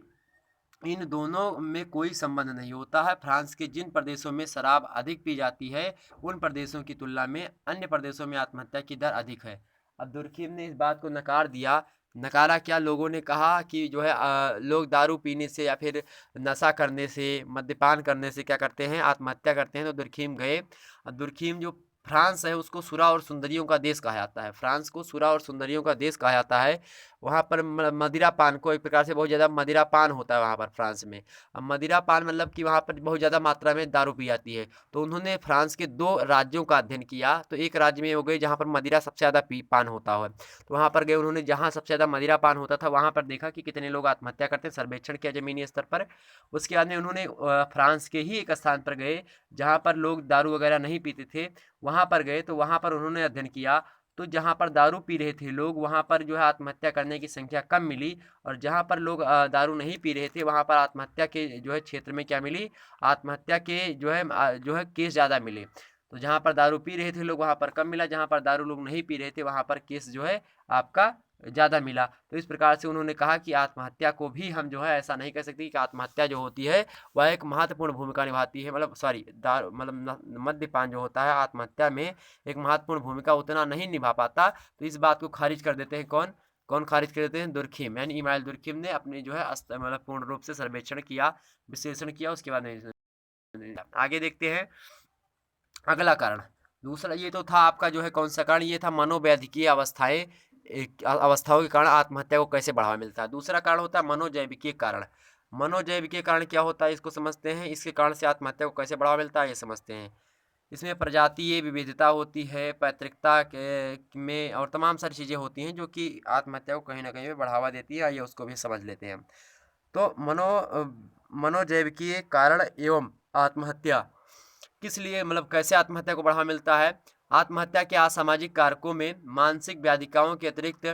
इन दोनों में कोई संबंध नहीं होता है। फ्रांस के जिन प्रदेशों में शराब अधिक पी जाती है उन प्रदेशों की तुलना में अन्य प्रदेशों में आत्महत्या की दर अधिक है। अब दुर्खीम ने इस बात को नकार दिया। नकारा क्या, लोगों ने कहा कि जो है लोग दारू पीने से या फिर नशा करने से, मद्यपान करने से क्या करते हैं, आत्महत्या करते हैं। तो दुर्खीम गए। दुर्खीम जो फ्रांस है उसको सुरा और सुंदरियों का देश कहा जाता है। फ्रांस को सुरा और सुंदरियों का देश कहा जाता है। वहाँ पर मदिरा पान को एक प्रकार से बहुत ज़्यादा मदिरा पान होता है वहाँ पर फ्रांस में। अब मदिरा पान मतलब कि वहाँ पर बहुत ज़्यादा मात्रा में दारू पी जाती है। तो उन्होंने फ्रांस के 2 राज्यों का अध्ययन किया। तो एक राज्य में हो गए जहाँ पर मदिरा सबसे ज़्यादा पान होता है, तो वहाँ पर गए उन्होंने, जहाँ सबसे ज़्यादा मदिरा पान होता था वहाँ पर देखा कि कितने लोग आत्महत्या करते हैं, सर्वेक्षण किया ज़मीनी स्तर पर। उसके बाद में उन्होंने फ्रांस के ही एक स्थान पर गए जहाँ पर लोग दारू वगैरह नहीं पीते थे, वहाँ पर गए तो वहाँ पर उन्होंने अध्ययन किया। तो जहाँ पर दारू पी रहे थे लोग वहाँ पर जो है आत्महत्या करने की संख्या कम मिली, और जहाँ पर लोग दारू नहीं पी रहे थे वहाँ पर आत्महत्या के जो है क्षेत्र में क्या मिली, आत्महत्या के जो है केस ज़्यादा मिले। तो जहाँ पर दारू पी रहे थे लोग वहाँ पर कम मिला, जहाँ पर दारू लोग नहीं पी रहे थे वहाँ पर केस जो है आपका ज़्यादा मिला। तो इस प्रकार से उन्होंने कहा कि आत्महत्या को भी हम जो है ऐसा नहीं कह सकते कि आत्महत्या जो होती है वह एक महत्वपूर्ण भूमिका निभाती है, मतलब सॉरी दारू मतलब मद्यपान जो होता है आत्महत्या में एक महत्वपूर्ण भूमिका उतना नहीं निभा पाता। तो इस बात को खारिज कर देते हैं कौन, कौन खारिज कर देते हैं, दुर्खिम, यानी इमाइल दुर्खिम ने अपने जो है मतलब पूर्ण रूप से सर्वेक्षण किया, विश्लेषण किया, उसके बाद आगे देखते हैं अगला कारण। दूसरा ये तो था आपका जो है कौन सा कारण, ये था मनोवैद्यकीय अवस्थाएं, अवस्थाओं के कारण आत्महत्या को कैसे बढ़ावा मिलता है। दूसरा कारण होता है मनोजैविकीय कारण। मनोजैविकीय कारण क्या होता है इसको समझते हैं, इसके कारण से आत्महत्या को कैसे बढ़ावा मिलता है ये समझते हैं। इसमें प्रजातीय विविधता होती है, पैतृकता के में और तमाम सारी चीज़ें होती हैं जो कि आत्महत्या को कहीं ना कहीं बढ़ावा देती है, आइए उसको भी समझ लेते हैं। तो मनोजैविकीय कारण एवं आत्महत्या किस लिए, मतलब कैसे आत्महत्या को बढ़ावा मिलता है। आत्महत्या के असामाजिक कारकों में मानसिक व्याधिकाओं के अतिरिक्त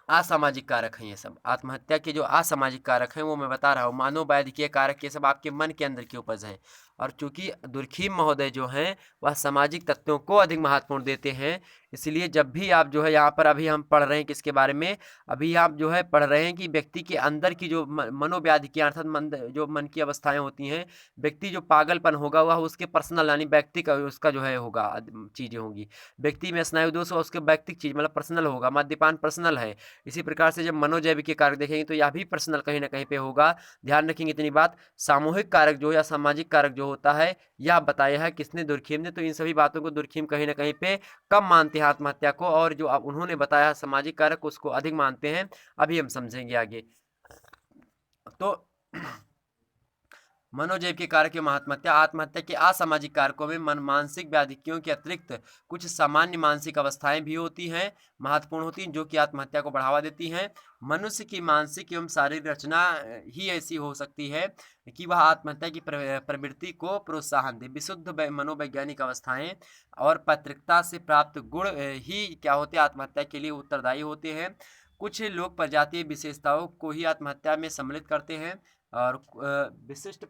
असामाजिक कारक हैं। ये सब आत्महत्या के जो असामाजिक कारक हैं वो मैं बता रहा हूँ, मानववैद्यकीय कारक ये सब आपके मन के अंदर की उपज हैं। और चूंकि दुर्खिम महोदय जो हैं वह सामाजिक तत्वों को अधिक महत्वपूर्ण देते हैं, इसलिए जब भी आप जो है यहाँ पर अभी हम पढ़ रहे हैं किसके बारे में, अभी आप जो है पढ़ रहे हैं कि व्यक्ति के अंदर की जो मनोव्याधि की अर्थात जो मन की अवस्थाएं होती हैं, व्यक्ति जो पागलपन होगा वह उसके पर्सनल यानी व्यक्ति का उसका जो है होगा, चीज़ें होंगी। व्यक्ति में स्नायु दोष उसके व्यक्तिक चीज़ मतलब पर्सनल होगा, मद्यपान पर्सनल है। इसी प्रकार से जब मनोजैविक कारक देखेंगे तो यह भी पर्सनल कहीं ना कहीं पे होगा। ध्यान रखेंगे इतनी बात, सामूहिक कारक जो या सामाजिक कारक जो होता है यह बताया है किसने, दुर्खिम ने। तो इन सभी बातों को दुर्खिम कहीं ना कहीं पे कम मानते हैं आत्महत्या को, और जो अब उन्होंने बताया सामाजिक कारक उसको अधिक मानते हैं। अभी हम समझेंगे आगे। तो मनोजैविक कारक एवं आत्महत्या, आत्महत्या के असामाजिक कारकों में मानसिक व्याधियों के अतिरिक्त कुछ सामान्य मानसिक अवस्थाएं भी होती हैं, महत्वपूर्ण होती हैं, जो कि आत्महत्या को बढ़ावा देती हैं। मनुष्य की मानसिक एवं शारीरिक रचना ही ऐसी हो सकती है कि वह आत्महत्या की प्रवृत्ति को प्रोत्साहन दे। विशुद्ध मनोवैज्ञानिक अवस्थाएं और पैतृकता से प्राप्त गुण ही क्या होते हैं, आत्महत्या के लिए उत्तरदायी होते हैं। कुछ लोग प्रजातीय विशेषताओं को ही आत्महत्या में सम्मिलित करते हैं, और विशिष्ट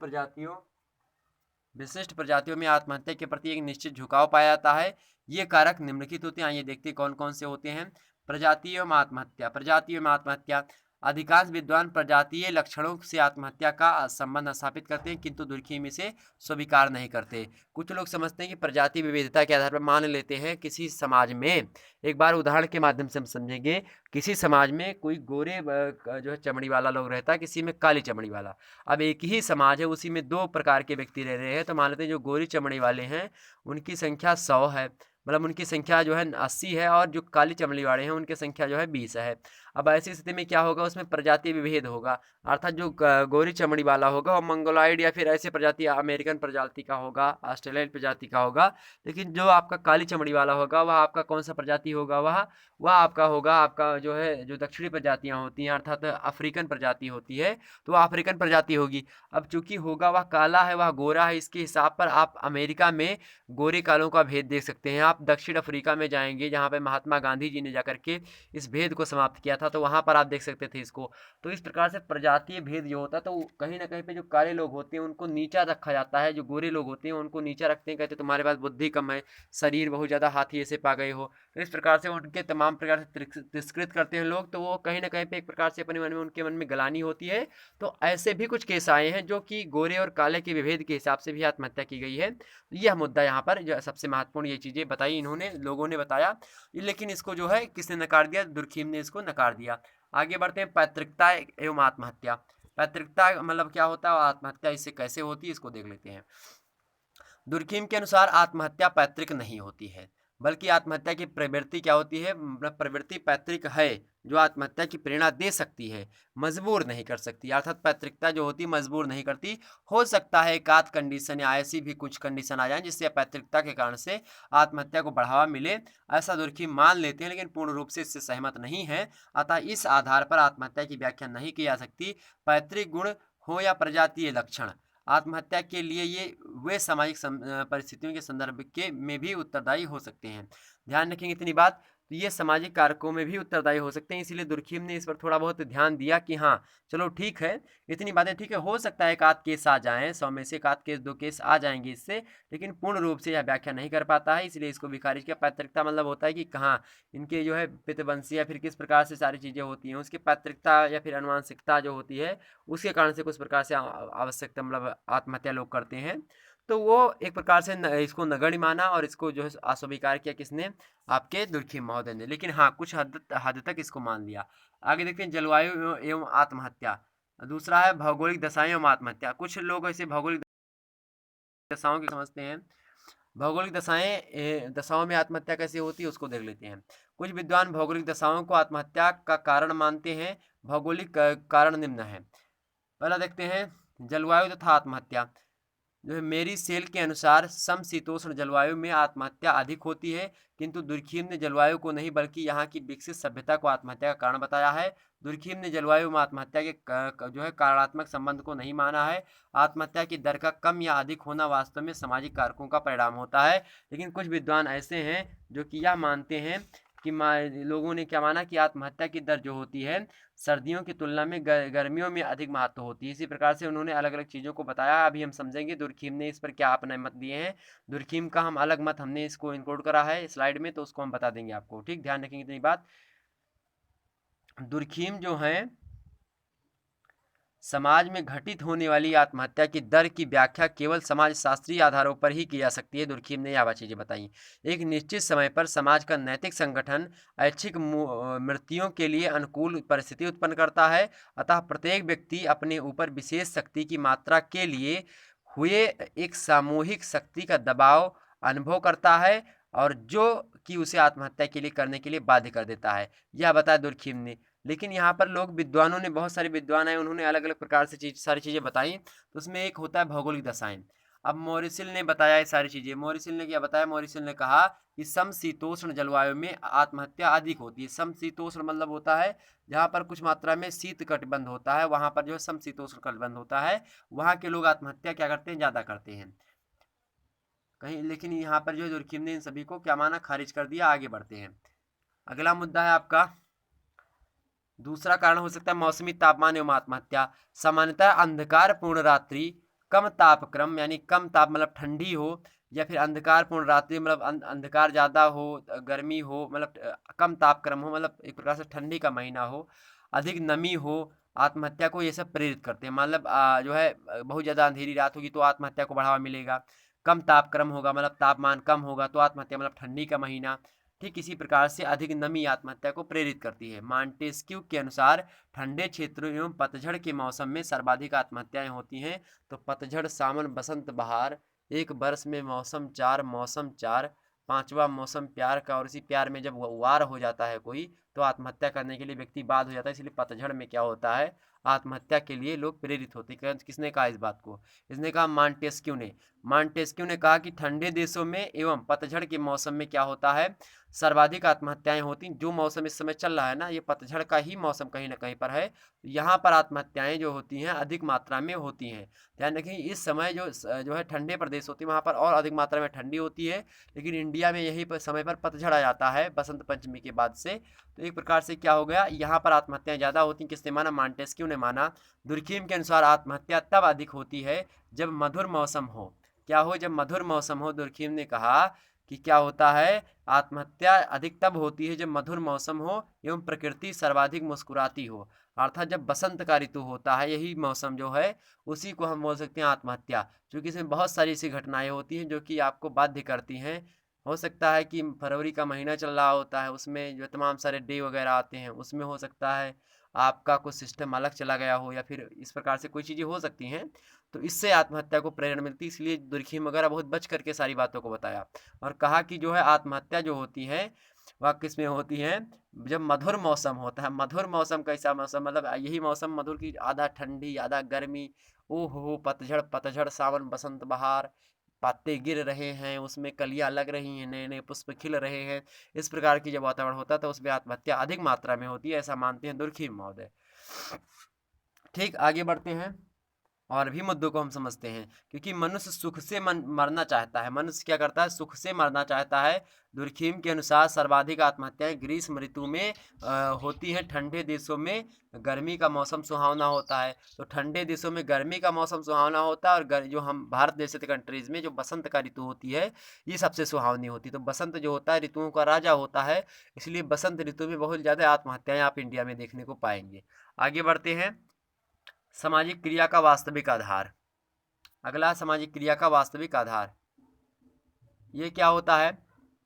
प्रजातियों में आत्महत्या के प्रति एक निश्चित झुकाव पाया जाता है। ये कारक निम्नलिखित होते हैं, आइए देखते हैं कौन कौन से होते हैं। प्रजातीय एवं आत्महत्या, प्रजातीय एवं आत्महत्या, अधिकांश विद्वान प्रजातीय लक्षणों से आत्महत्या का संबंध स्थापित करते हैं, किंतु दुर्खिम इसे स्वीकार नहीं करते। कुछ लोग समझते हैं कि प्रजाति विविधता के आधार पर मान लेते हैं किसी समाज में, एक बार उदाहरण के माध्यम से हम समझेंगे, किसी समाज में कोई गोरे जो है चमड़ी वाला लोग रहता है, किसी में काली चमड़ी वाला। अब एक ही समाज है, उसी में दो प्रकार के व्यक्ति रह रहे हैं, तो मान लेते हैं जो गोरी चमड़ी वाले हैं उनकी संख्या 100 है, मतलब उनकी संख्या जो है 80 है, और जो काली चमड़ी वाले हैं उनकी संख्या जो है 20 है। अब ऐसी स्थिति में क्या होगा, उसमें प्रजाति विभेद होगा, अर्थात जो गोरी चमड़ी वाला होगा वो मंगोलॉइड या फिर ऐसे प्रजाति अमेरिकन प्रजाति का होगा, ऑस्ट्रेलियन प्रजाति का होगा। लेकिन जो आपका काली चमड़ी वाला होगा वह आपका कौन सा प्रजाति होगा, वह आपका होगा, आपका जो है जो दक्षिणी प्रजातियाँ होती हैं अर्थात अफ्रीकन प्रजाति होती है, तो वह अफ्रीकन प्रजाति होगी। अब चूंकि होगा वह काला है वह गोरा है, इसके हिसाब पर आप अमेरिका में गोरे कालों का भेद देख सकते हैं। आप दक्षिण अफ्रीका में जाएंगे जहाँ पे महात्मा गांधी जी ने जाकर के इस भेद को समाप्त किया था, तो वहाँ पर आप देख सकते थे इसको। तो इस प्रकार से प्रजातीय भेद जो होता है तो कहीं ना कहीं पे जो काले लोग होते हैं उनको नीचा रखा जाता है, जो गोरे लोग होते हैं उनको नीचा रखते हैं, कहते तुम्हारे पास बुद्धि कम है, शरीर बहुत ज़्यादा हाथी ऐसे पा गए हो। तो इस प्रकार से उनके तमाम प्रकार से तिरस्कृत करते हैं लोग, तो वो कहीं ना कहीं पे एक प्रकार से अपने मन में उनके मन में गलानी होती है। तो ऐसे भी कुछ केस आए हैं जो कि गोरे और काले के विभेद के हिसाब से भी आत्महत्या की गई है। यह मुद्दा यहाँ पर जो सबसे महत्वपूर्ण ये चीज़ें बताई इन्होंने, लोगों ने बताया, लेकिन इसको जो है किसने नकार दिया, दुर्खिम ने इसको नकार दिया। आगे बढ़ते हैं, पैतृकता एवं आत्महत्या। पैतृकता मतलब क्या होता है, आत्महत्या इससे कैसे होती है इसको देख लेते हैं। दुर्खिम के अनुसार आत्महत्या पैतृक नहीं होती है, बल्कि आत्महत्या की प्रवृत्ति क्या होती है, प्रवृत्ति पैतृक है जो आत्महत्या की प्रेरणा दे सकती है, मजबूर नहीं कर सकती। अर्थात पैतृकता जो होती है मजबूर नहीं करती। हो सकता है एक आध कंडीशन या ऐसी भी कुछ कंडीशन आ जाए जिससे पैतृकता के कारण से आत्महत्या को बढ़ावा मिले, ऐसा दुर्खिम मान लेते हैं, लेकिन पूर्ण रूप से इससे सहमत नहीं है। अतः इस आधार पर आत्महत्या की व्याख्या नहीं की जा सकती। पैतृक गुण हो या प्रजातीय लक्षण, आत्महत्या के लिए ये वे सामाजिक परिस्थितियों के संदर्भ के में भी उत्तरदायी हो सकते हैं। ध्यान रखेंगे इतनी बात, तो ये सामाजिक कारकों में भी उत्तरदायी हो सकते हैं। इसीलिए दुर्खीम ने इस पर थोड़ा बहुत ध्यान दिया कि हाँ चलो ठीक है, इतनी बातें ठीक है, हो सकता है एक आध केस आ जाएं, 100 में से एक आध केस 2 केस आ जाएंगे इससे, लेकिन पूर्ण रूप से यह व्याख्या नहीं कर पाता है, इसलिए इसको भी खारिज किया। पैतृकता मतलब होता है कि कहाँ इनके जो है पितवंशी या फिर किस प्रकार से सारी चीज़ें होती हैं, उसकी पैतृकता या फिर आनुवंशिकता जो होती है उसके कारण से कुछ प्रकार से आवश्यकता मतलब आत्महत्या लोग करते हैं। तो वो एक प्रकार से इसको नगण्य माना और इसको जो है अस्वीकार किया किसने, आपके दुर्खीम महोदय ने। लेकिन हाँ कुछ हद तक इसको मान लिया। आगे देखते हैं जलवायु एवं आत्महत्या। दूसरा है भौगोलिक दशाएं एवं आत्महत्या। कुछ लोग ऐसे भौगोलिक दशाओं की समझते हैं। भौगोलिक दशाओं में आत्महत्या कैसे होती है उसको देख लेते हैं। कुछ विद्वान भौगोलिक दशाओं को आत्महत्या का कारण मानते हैं। भौगोलिक कारण निम्न है। पहला देखते हैं जलवायु तथा आत्महत्या। जो है मेरी सेल के अनुसार समशीतोष्ण जलवायु में आत्महत्या अधिक होती है, किंतु दुर्खीम ने जलवायु को नहीं बल्कि यहाँ की विकसित सभ्यता को आत्महत्या का कारण बताया है। दुर्खीम ने जलवायु में आत्महत्या के जो है कारणात्मक संबंध को नहीं माना है। आत्महत्या की दर का कम या अधिक होना वास्तव में सामाजिक कारकों का परिणाम होता है। लेकिन कुछ विद्वान ऐसे हैं जो कि यह मानते हैं कि लोगों ने क्या माना कि आत्महत्या की दर जो होती है सर्दियों की तुलना में गर्मियों में अधिक महत्व होती है। इसी प्रकार से उन्होंने अलग अलग चीज़ों को बताया। अभी हम समझेंगे दुर्खीम ने इस पर क्या अपने मत दिए हैं। दुर्खीम का हम अलग मत हमने इसको इंक्लूड करा है स्लाइड में, तो उसको हम बता देंगे आपको। ठीक, ध्यान रखेंगे इतनी बात। दुर्खीम जो है समाज में घटित होने वाली आत्महत्या की दर की व्याख्या केवल समाज शास्त्रीय आधारों पर ही की जा सकती है। दुर्खीम ने यह चीजें बताई। एक निश्चित समय पर समाज का नैतिक संगठन ऐच्छिक मृत्युओं के लिए अनुकूल परिस्थिति उत्पन्न करता है, अतः प्रत्येक व्यक्ति अपने ऊपर विशेष शक्ति की मात्रा के लिए हुए एक सामूहिक शक्ति का दबाव अनुभव करता है और जो कि उसे आत्महत्या के लिए करने के लिए बाध्य कर देता है। यह बताया दुर्खीम ने। लेकिन यहाँ पर लोग विद्वानों ने, बहुत सारे विद्वान हैं, उन्होंने अलग अलग प्रकार से सारी चीज़ें बताई। तो उसमें एक होता है भौगोलिक दशाएं। अब मोरिसिल ने बताया ये सारी चीज़ें। मोरिसिल ने क्या बताया? मोरिसिल ने कहा कि समशीतोष्ण जलवायु में आत्महत्या अधिक होती है। समशीतोष्ण मतलब होता है जहाँ पर कुछ मात्रा में शीत कटिबंध होता है, वहाँ पर जो है समशीतोष्ण कटिबंध होता है, वहाँ के लोग आत्महत्या क्या करते हैं, ज़्यादा करते हैं कहीं। लेकिन यहाँ पर जो दुर्खीम ने इन सभी को क्या माना, खारिज कर दिया। आगे बढ़ते हैं। अगला मुद्दा है आपका, दूसरा कारण हो सकता है मौसमी तापमान एवं आत्महत्या। सामान्यतः अंधकार पूर्ण रात्रि, कम तापक्रम यानी कम ताप मतलब ठंडी हो, या फिर अंधकार पूर्ण रात्रि मतलब अंधकार ज़्यादा हो, गर्मी हो, मतलब कम तापक्रम हो, मतलब एक प्रकार से ठंडी का महीना हो, अधिक नमी हो, आत्महत्या को ये सब प्रेरित करते हैं। मतलब जो है बहुत ज़्यादा अंधेरी रात होगी तो आत्महत्या को बढ़ावा मिलेगा। कम तापक्रम होगा मतलब तापमान कम होगा तो आत्महत्या मतलब ठंडी का महीना। ठीक इसी प्रकार से अधिक नमी आत्महत्या को प्रेरित करती है। मॉन्टेस्क्यू के अनुसार ठंडे क्षेत्रों एवं पतझड़ के मौसम में सर्वाधिक आत्महत्याएं होती हैं। तो पतझड़, सावन, बसंत, बहार, एक वर्ष में मौसम चार, पांचवा मौसम प्यार का, और इसी प्यार में जब वार हो जाता है कोई तो आत्महत्या करने के लिए व्यक्ति बाध्य हो जाता है। इसलिए पतझड़ में क्या होता है, आत्महत्या के लिए लोग प्रेरित होते हैं। किसने कहा इस बात को? इसने कहा मॉन्टेस्क्यू ने। मॉन्टेस्क्यू ने कहा कि ठंडे देशों में एवं पतझड़ के मौसम में क्या होता है, सर्वाधिक आत्महत्याएं होती। जो मौसम इस समय चल रहा है ना, ये पतझड़ का ही मौसम कहीं ना कहीं पर है, यहाँ पर आत्महत्याएं जो होती हैं अधिक मात्रा में होती हैं। ध्यान रखें इस समय जो है ठंडे प्रदेश होती है वहाँ पर और अधिक मात्रा में ठंडी होती है, लेकिन इंडिया में यही समय पर पतझड़ आ जाता है बसंत पंचमी के बाद से। तो एक प्रकार से क्या हो गया, यहाँ पर आत्महत्याएं ज़्यादा होती हैं। किसने माना? मॉन्टेस्क्यू ने माना। दुर्खीम के अनुसार आत्महत्या तब अधिक होती है जब मधुर मौसम हो। क्या हो? जब मधुर मौसम हो। दुर्खीम ने कहा कि क्या होता है, आत्महत्या अधिक तब होती है जब मधुर मौसम हो एवं प्रकृति सर्वाधिक मुस्कुराती हो। अर्थात जब बसंत का ऋतु होता है, यही मौसम जो है उसी को हम बोल सकते हैं आत्महत्या, क्योंकि इसमें बहुत सारी ऐसी घटनाएं होती हैं जो कि आपको बाध्य करती हैं। हो सकता है कि फरवरी का महीना चल रहा होता है, उसमें जो तमाम सारे डे वगैरह आते हैं, उसमें हो सकता है आपका कुछ सिस्टम अलग चला गया हो, या फिर इस प्रकार से कोई चीज़ें हो सकती हैं, तो इससे आत्महत्या को प्रेरणा मिलती है। इसलिए दुर्खीम वगैरह बहुत बच करके सारी बातों को बताया और कहा कि जो है आत्महत्या जो होती है वह किस में होती है, जब मधुर मौसम होता है। मधुर मौसम कैसा मौसम, मतलब यही मौसम मधुर की, आधा ठंडी आधा गर्मी, ओहो पतझड़, पतझड़, सावन, बसंत, बहार, पत्ते गिर रहे हैं, उसमें कलियां लग रही हैं, नए नए पुष्प खिल रहे हैं, इस प्रकार की जब वातावरण होता है तो उसमें आत्महत्या अधिक मात्रा में होती है, ऐसा मानते हैं दुर्खीम महोदय। ठीक, आगे बढ़ते हैं। और भी मुद्दों को हम समझते हैं, क्योंकि मनुष्य सुख से मरना चाहता है। मनुष्य क्या करता है? सुख से मरना चाहता है। दुर्खिम के अनुसार सर्वाधिक आत्महत्याएं ग्रीष्म ऋतु में होती हैं। ठंडे देशों में गर्मी का मौसम सुहावना होता है। तो ठंडे देशों में गर्मी का मौसम सुहावना होता है, और जो हम भारत जैसे कंट्रीज में जो बसंत का ऋतु होती है, ये सबसे सुहावनी होती है। तो बसंत जो होता है ऋतुओं का राजा होता है, इसलिए बसंत ऋतु में बहुत ज़्यादा आत्महत्याएं आप इंडिया में देखने को पाएंगे। आगे बढ़ते हैं। सामाजिक क्रिया का वास्तविक आधार। अगला सामाजिक क्रिया का वास्तविक आधार, ये क्या होता है?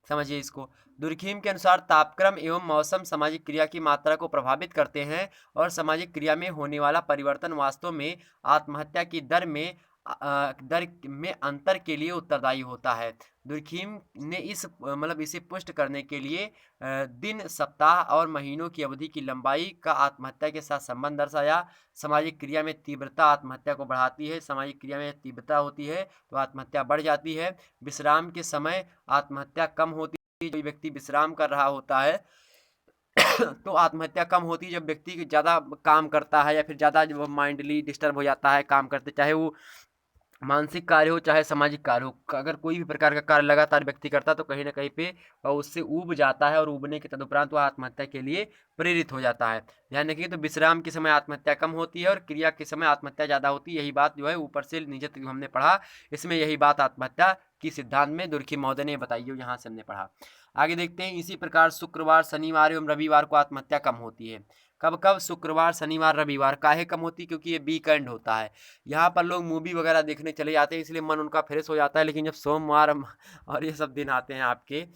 समझिए इसको। दुर्खिम के अनुसार तापक्रम एवं मौसम सामाजिक क्रिया की मात्रा को प्रभावित करते हैं, और सामाजिक क्रिया में होने वाला परिवर्तन वास्तव में आत्महत्या की दर में अंतर के लिए उत्तरदायी होता है। दुर्खिम ने इसे पुष्ट करने के लिए दिन, सप्ताह और महीनों की अवधि की लंबाई का आत्महत्या के साथ संबंध दर्शाया। सामाजिक क्रिया में तीव्रता आत्महत्या को बढ़ाती है। सामाजिक क्रिया में तीव्रता होती है तो आत्महत्या बढ़ जाती है। विश्राम के समय आत्महत्या कम होती है। जो व्यक्ति विश्राम कर रहा होता है तो आत्महत्या कम होती है। जब व्यक्ति ज़्यादा काम करता है या फिर ज़्यादा जो माइंडली डिस्टर्ब हो जाता है काम करते, चाहे वो मानसिक कार्य हो चाहे सामाजिक कार्य हो, अगर कोई भी प्रकार का कार्य लगातार व्यक्ति करता है तो कहीं ना कहीं पे वह उससे ऊब जाता है, और ऊबने के तदुपरांत वह आत्महत्या के लिए प्रेरित हो जाता है। ध्यान रखिए। तो विश्राम के समय आत्महत्या कम होती है और क्रिया के समय आत्महत्या ज़्यादा होती है। यही बात जो है ऊपर से नीचे तक हमने पढ़ा, इसमें यही बात आत्महत्या की सिद्धांत में दुर्खिम महोदय ने बताई है, यहाँ से हमने पढ़ा। आगे देखते हैं। इसी प्रकार शुक्रवार, शनिवार एवं रविवार को आत्महत्या कम होती है। कब कब? शुक्रवार, शनिवार, रविवार। काहे कम होती? क्योंकि ये वीकेंड होता है। यहाँ पर लोग मूवी वगैरह देखने चले जाते हैं, इसलिए मन उनका फ्रेश हो जाता है। लेकिन जब सोमवार और ये सब दिन आते हैं आपके,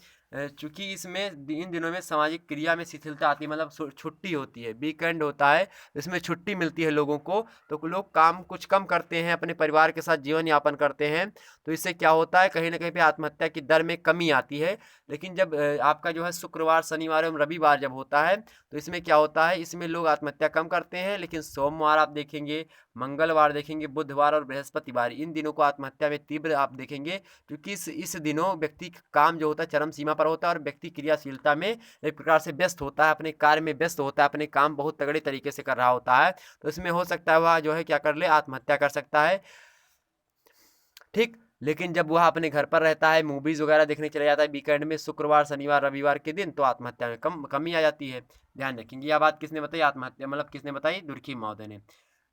चूँकि इसमें इन दिनों में सामाजिक क्रिया में शिथिलता आती है, मतलब छुट्टी होती है, वीकेंड होता है, इसमें छुट्टी मिलती है लोगों को, तो लोग काम कुछ कम करते हैं, अपने परिवार के साथ जीवन यापन करते हैं। तो इससे क्या होता है? कहीं ना कहीं पे आत्महत्या की दर में कमी आती है। लेकिन जब आपका जो है शुक्रवार, शनिवार एवं रविवार जब होता है, तो इसमें क्या होता है? इसमें लोग आत्महत्या कम करते हैं। लेकिन सोमवार आप देखेंगे, मंगलवार देखेंगे, बुधवार और बृहस्पतिवार, इन दिनों को आत्महत्या में तीव्र आप देखेंगे, क्योंकि इस दिनों व्यक्ति का काम जो होता है चरम सीमा पर होता है, और व्यक्ति क्रियाशीलता में एक प्रकार से व्यस्त होता है, अपने कार्य में व्यस्त होता है, अपने काम बहुत तगड़े तरीके से कर रहा होता है। तो इसमें हो सकता है वह जो है क्या कर ले? आत्महत्या कर सकता है। ठीक। लेकिन जब वह अपने घर पर रहता है, मूवीज वगैरह देखने चले जाता है वीकेंड में, शुक्रवार, शनिवार, रविवार के दिन, तो आत्महत्या में कमी आ जाती है। ध्यान रखेंगे। यह बात किसने बताई? आत्महत्या मतलब किसने बताई? दुर्खिम महोदय ने।